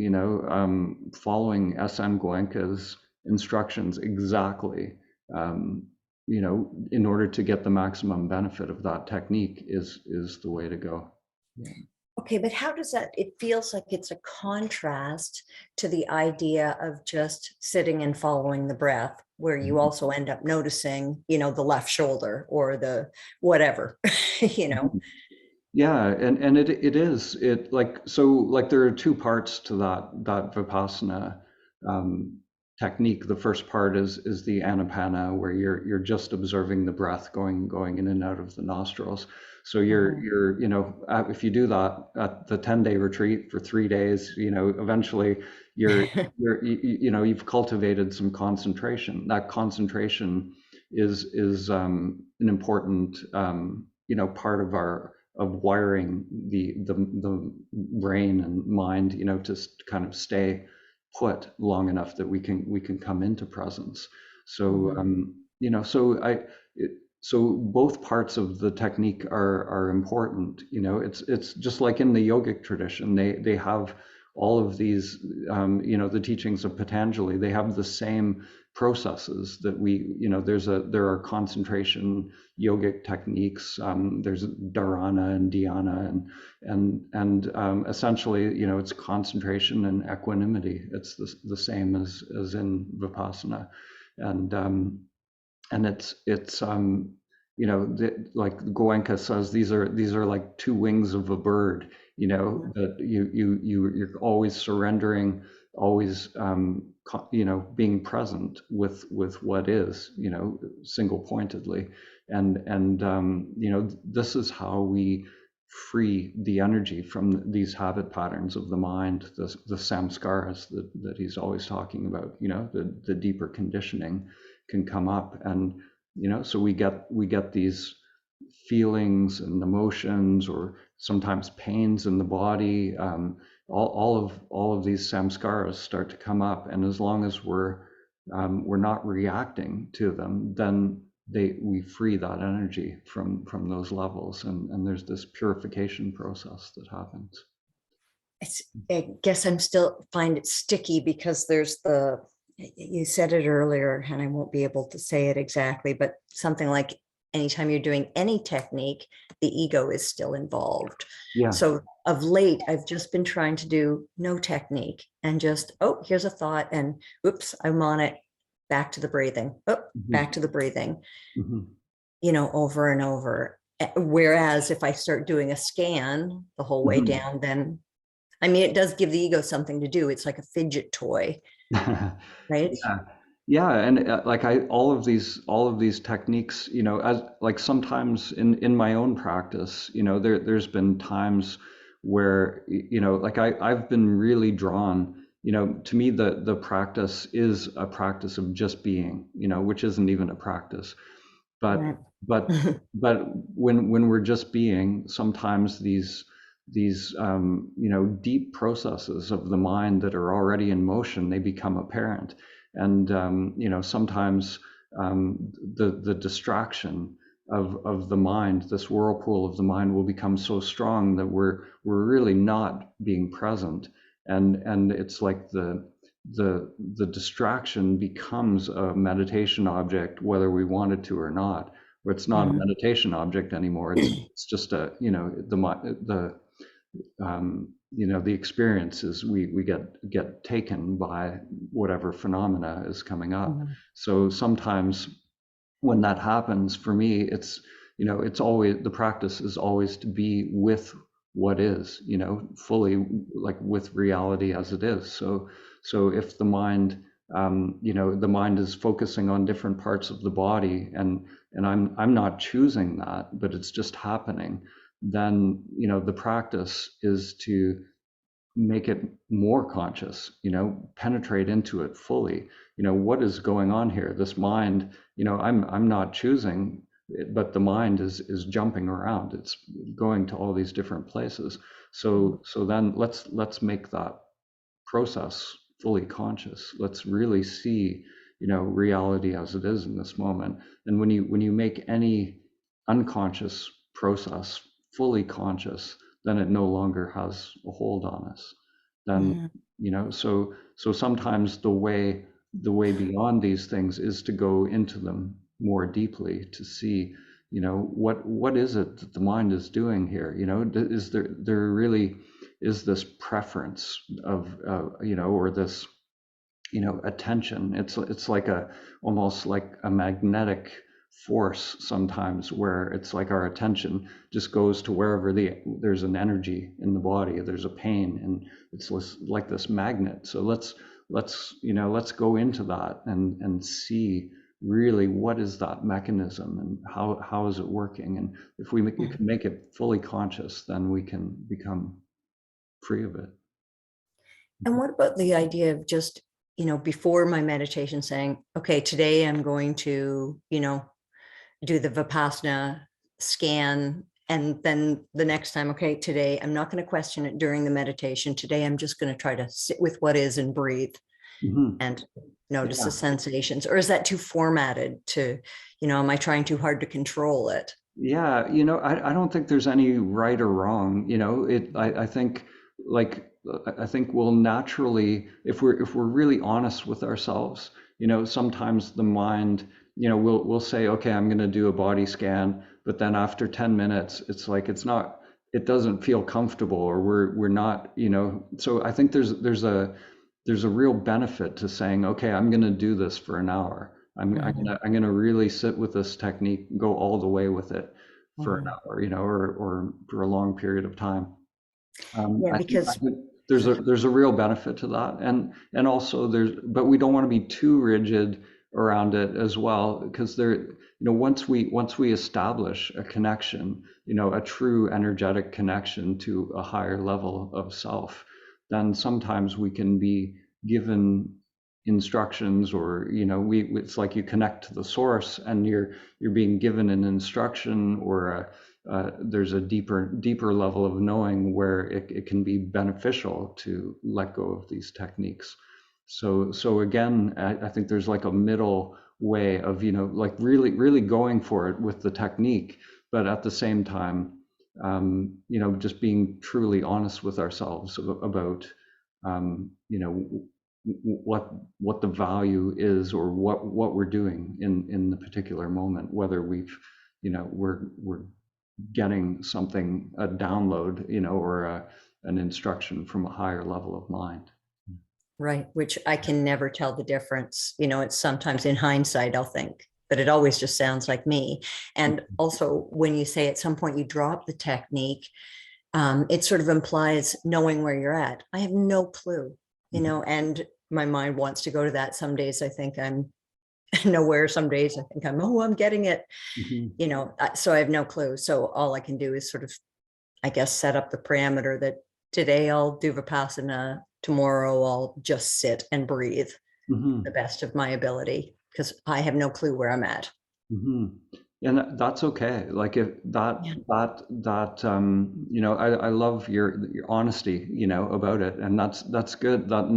following SN Goenka's instructions exactly, in order to get the maximum benefit of that technique is the way to go. Yeah. Okay, but how does that, it feels like it's a contrast to the idea of just sitting and following the breath, where you also end up noticing, the left shoulder or the whatever, Yeah, and it is like, so like there are two parts to that Vipassana technique. The first part is the anapana, where you're just observing the breath going in and out of the nostrils. So you're if you do that at the 10-day retreat for 3 days, eventually you've cultivated some concentration. That concentration is an important part of wiring the brain and mind, to kind of stay put long enough that we can come into presence. So so both parts of the technique are important. It's just like in the yogic tradition, they have all of these the teachings of Patanjali. They have the same processes that there are concentration yogic techniques. There's dharana and dhyana, and essentially, it's concentration and equanimity. It's the same as in Vipassana, and it's like Goenka says, these are like two wings of a bird. That you're always surrendering, always being present with what is, single pointedly, and this is how we free the energy from these habit patterns of the mind, the samskaras that he's always talking about. The deeper conditioning can come up, and so we get these feelings and emotions, or sometimes pains in the body. All of these samskaras start to come up, and as long as we're not reacting to them, then we free that energy from those levels, and there's this purification process that happens. I guess I'm still find it sticky, because there's you said it earlier, and I won't be able to say it exactly, but something like anytime you're doing any technique, the ego is still involved. Yeah. So of late, I've just been trying to do no technique, and just, oh, here's a thought, and oops, I'm on it. Back to the breathing. Oh, back to the breathing. Over and over. Whereas if I start doing a scan the whole way down, then, I mean, it does give the ego something to do. It's like a fidget toy, right? Yeah, and like all of these techniques, as like sometimes in my own practice, there's been times where like I've been really drawn. To me, the practice is a practice of just being, which isn't even a practice. But when we're just being, sometimes these deep processes of the mind that are already in motion, they become apparent. And sometimes the distraction of the mind, this whirlpool of the mind, will become so strong that we're really not being present, and it's like the distraction becomes a meditation object, whether we want it to or not. But it's not a meditation object anymore. It's just the experience is we get taken by whatever phenomena is coming up. So sometimes when that happens, for me, it's always, the practice is always to be with what is, fully, like with reality as it is. So if the mind, the mind is focusing on different parts of the body, and I'm not choosing that, but it's just happening, then the practice is to make it more conscious, penetrate into it fully. What is going on here? This mind, I'm not choosing it, but the mind is jumping around. It's going to all these different places. So then let's make that process fully conscious. Let's really see, reality as it is in this moment. And when you make any unconscious process fully conscious, then it no longer has a hold on us. Then so sometimes the way beyond these things is to go into them more deeply, to see, what is it that the mind is doing here? Is there really is this preference of or this attention? It's like almost like a magnetic force sometimes, where it's like our attention just goes to wherever there's an energy in the body, there's a pain, and it's like this magnet. So let's let's go into that and see really what is that mechanism and how is it working. And if we can make it fully conscious, then we can become free of it. And what about the idea of just, before my meditation saying, okay, today I'm going to, do the Vipassana scan. And then the next time, okay, today I'm not going to question it during the meditation. Today I'm just going to try to sit with what is and breathe and notice the sensations. Or is that too formatted to, am I trying too hard to control it? Yeah, I don't think there's any right or wrong. I think I think we'll naturally, if we're really honest with ourselves, sometimes the mind, we'll say, okay, I'm going to do a body scan, but then after 10 minutes, it's like it doesn't feel comfortable, or we're not, so I think there's a real benefit to saying, okay, I'm going to do this for an hour. I'm gonna really sit with this technique, go all the way with it for an hour, or for a long period of time. Yeah, because I think there's a real benefit to that, and also but we don't want to be too rigid around it as well, because once we establish a connection, a true energetic connection to a higher level of self, then sometimes we can be given instructions, or it's like you connect to the source and you're being given an instruction, or there's a deeper level of knowing where it can be beneficial to let go of these techniques. So again, I think there's like a middle way of like really going for it with the technique, but at the same time, just being truly honest with ourselves about what the value is, or what we're doing in the particular moment, whether we're getting something, a download, or an instruction from a higher level of mind. Right, which I can never tell the difference. It's sometimes in hindsight, I'll think, but it always just sounds like me. And also, when you say at some point you drop the technique, it sort of implies knowing where you're at. I have no clue, and my mind wants to go to that. Some days I think I'm nowhere. Some days I think I'm getting it, so I have no clue. So all I can do is sort of, I guess, set up the parameter that today I'll do Vipassana, tomorrow I'll just sit and breathe the best of my ability, because I have no clue where I'm at. And that's okay. Like, if I love your honesty, about it, and that's good. That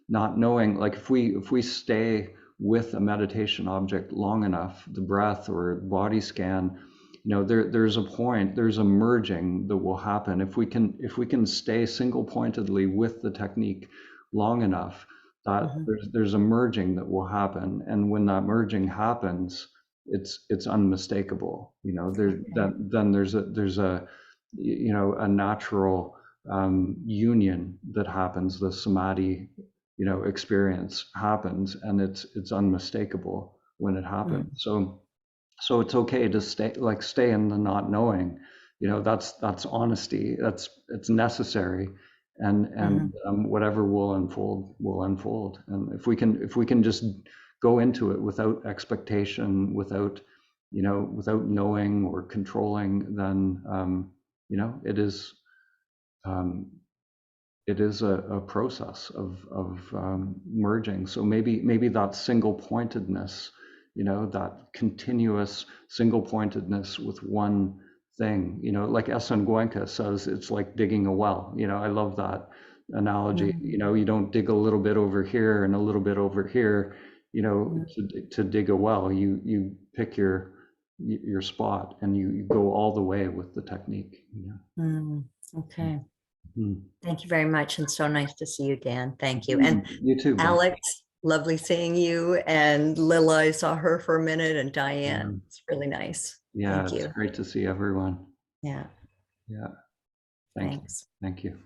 not knowing, like, if we stay with a meditation object long enough, the breath or body scan, there's a point, there's a merging that will happen if we can stay single pointedly with the technique long enough, that there's a merging that will happen, and when that merging happens, it's unmistakable. Then there's a a natural union that happens. The samadhi experience happens, and it's unmistakable when it happens. So it's okay to stay in the not knowing. That's honesty. It's necessary, and whatever will unfold. And if we can just go into it without expectation, without knowing or controlling, then it is a process of merging. So maybe that single pointedness, that continuous single pointedness with one thing, like Essen Goenka says, it's like digging a well. I love that analogy. You don't dig a little bit over here and a little bit over here, to dig a well. You pick your spot, and you go all the way with the technique. Okay. Thank you very much, and so nice to see you, Dan. Thank you. And you too, Alex, lovely seeing you. And Lila, I saw her for a minute, and Diane. It's really nice. Yeah, Thank you. It's great to see everyone. Yeah. Thanks. Thank you.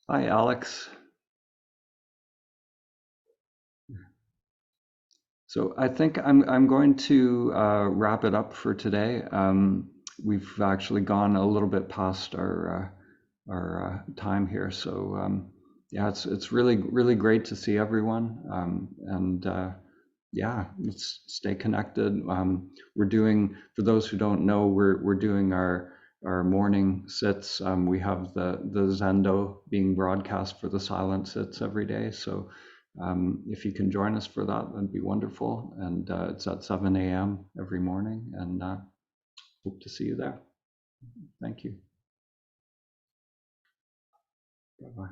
Hi, Alex. So I think I'm going to wrap it up for today. We've actually gone a little bit past our time here. So yeah, it's really great to see everyone, and yeah, let's stay connected. We're doing, for those who don't know, we're doing our morning sits. We have the Zendo being broadcast for the silent sits every day. So if you can join us for that, that'd be wonderful. And it's at 7 a.m. every morning, and hope to see you there. Thank you. Bye-bye.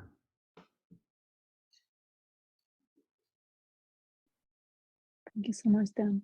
Thank you so much, Dan.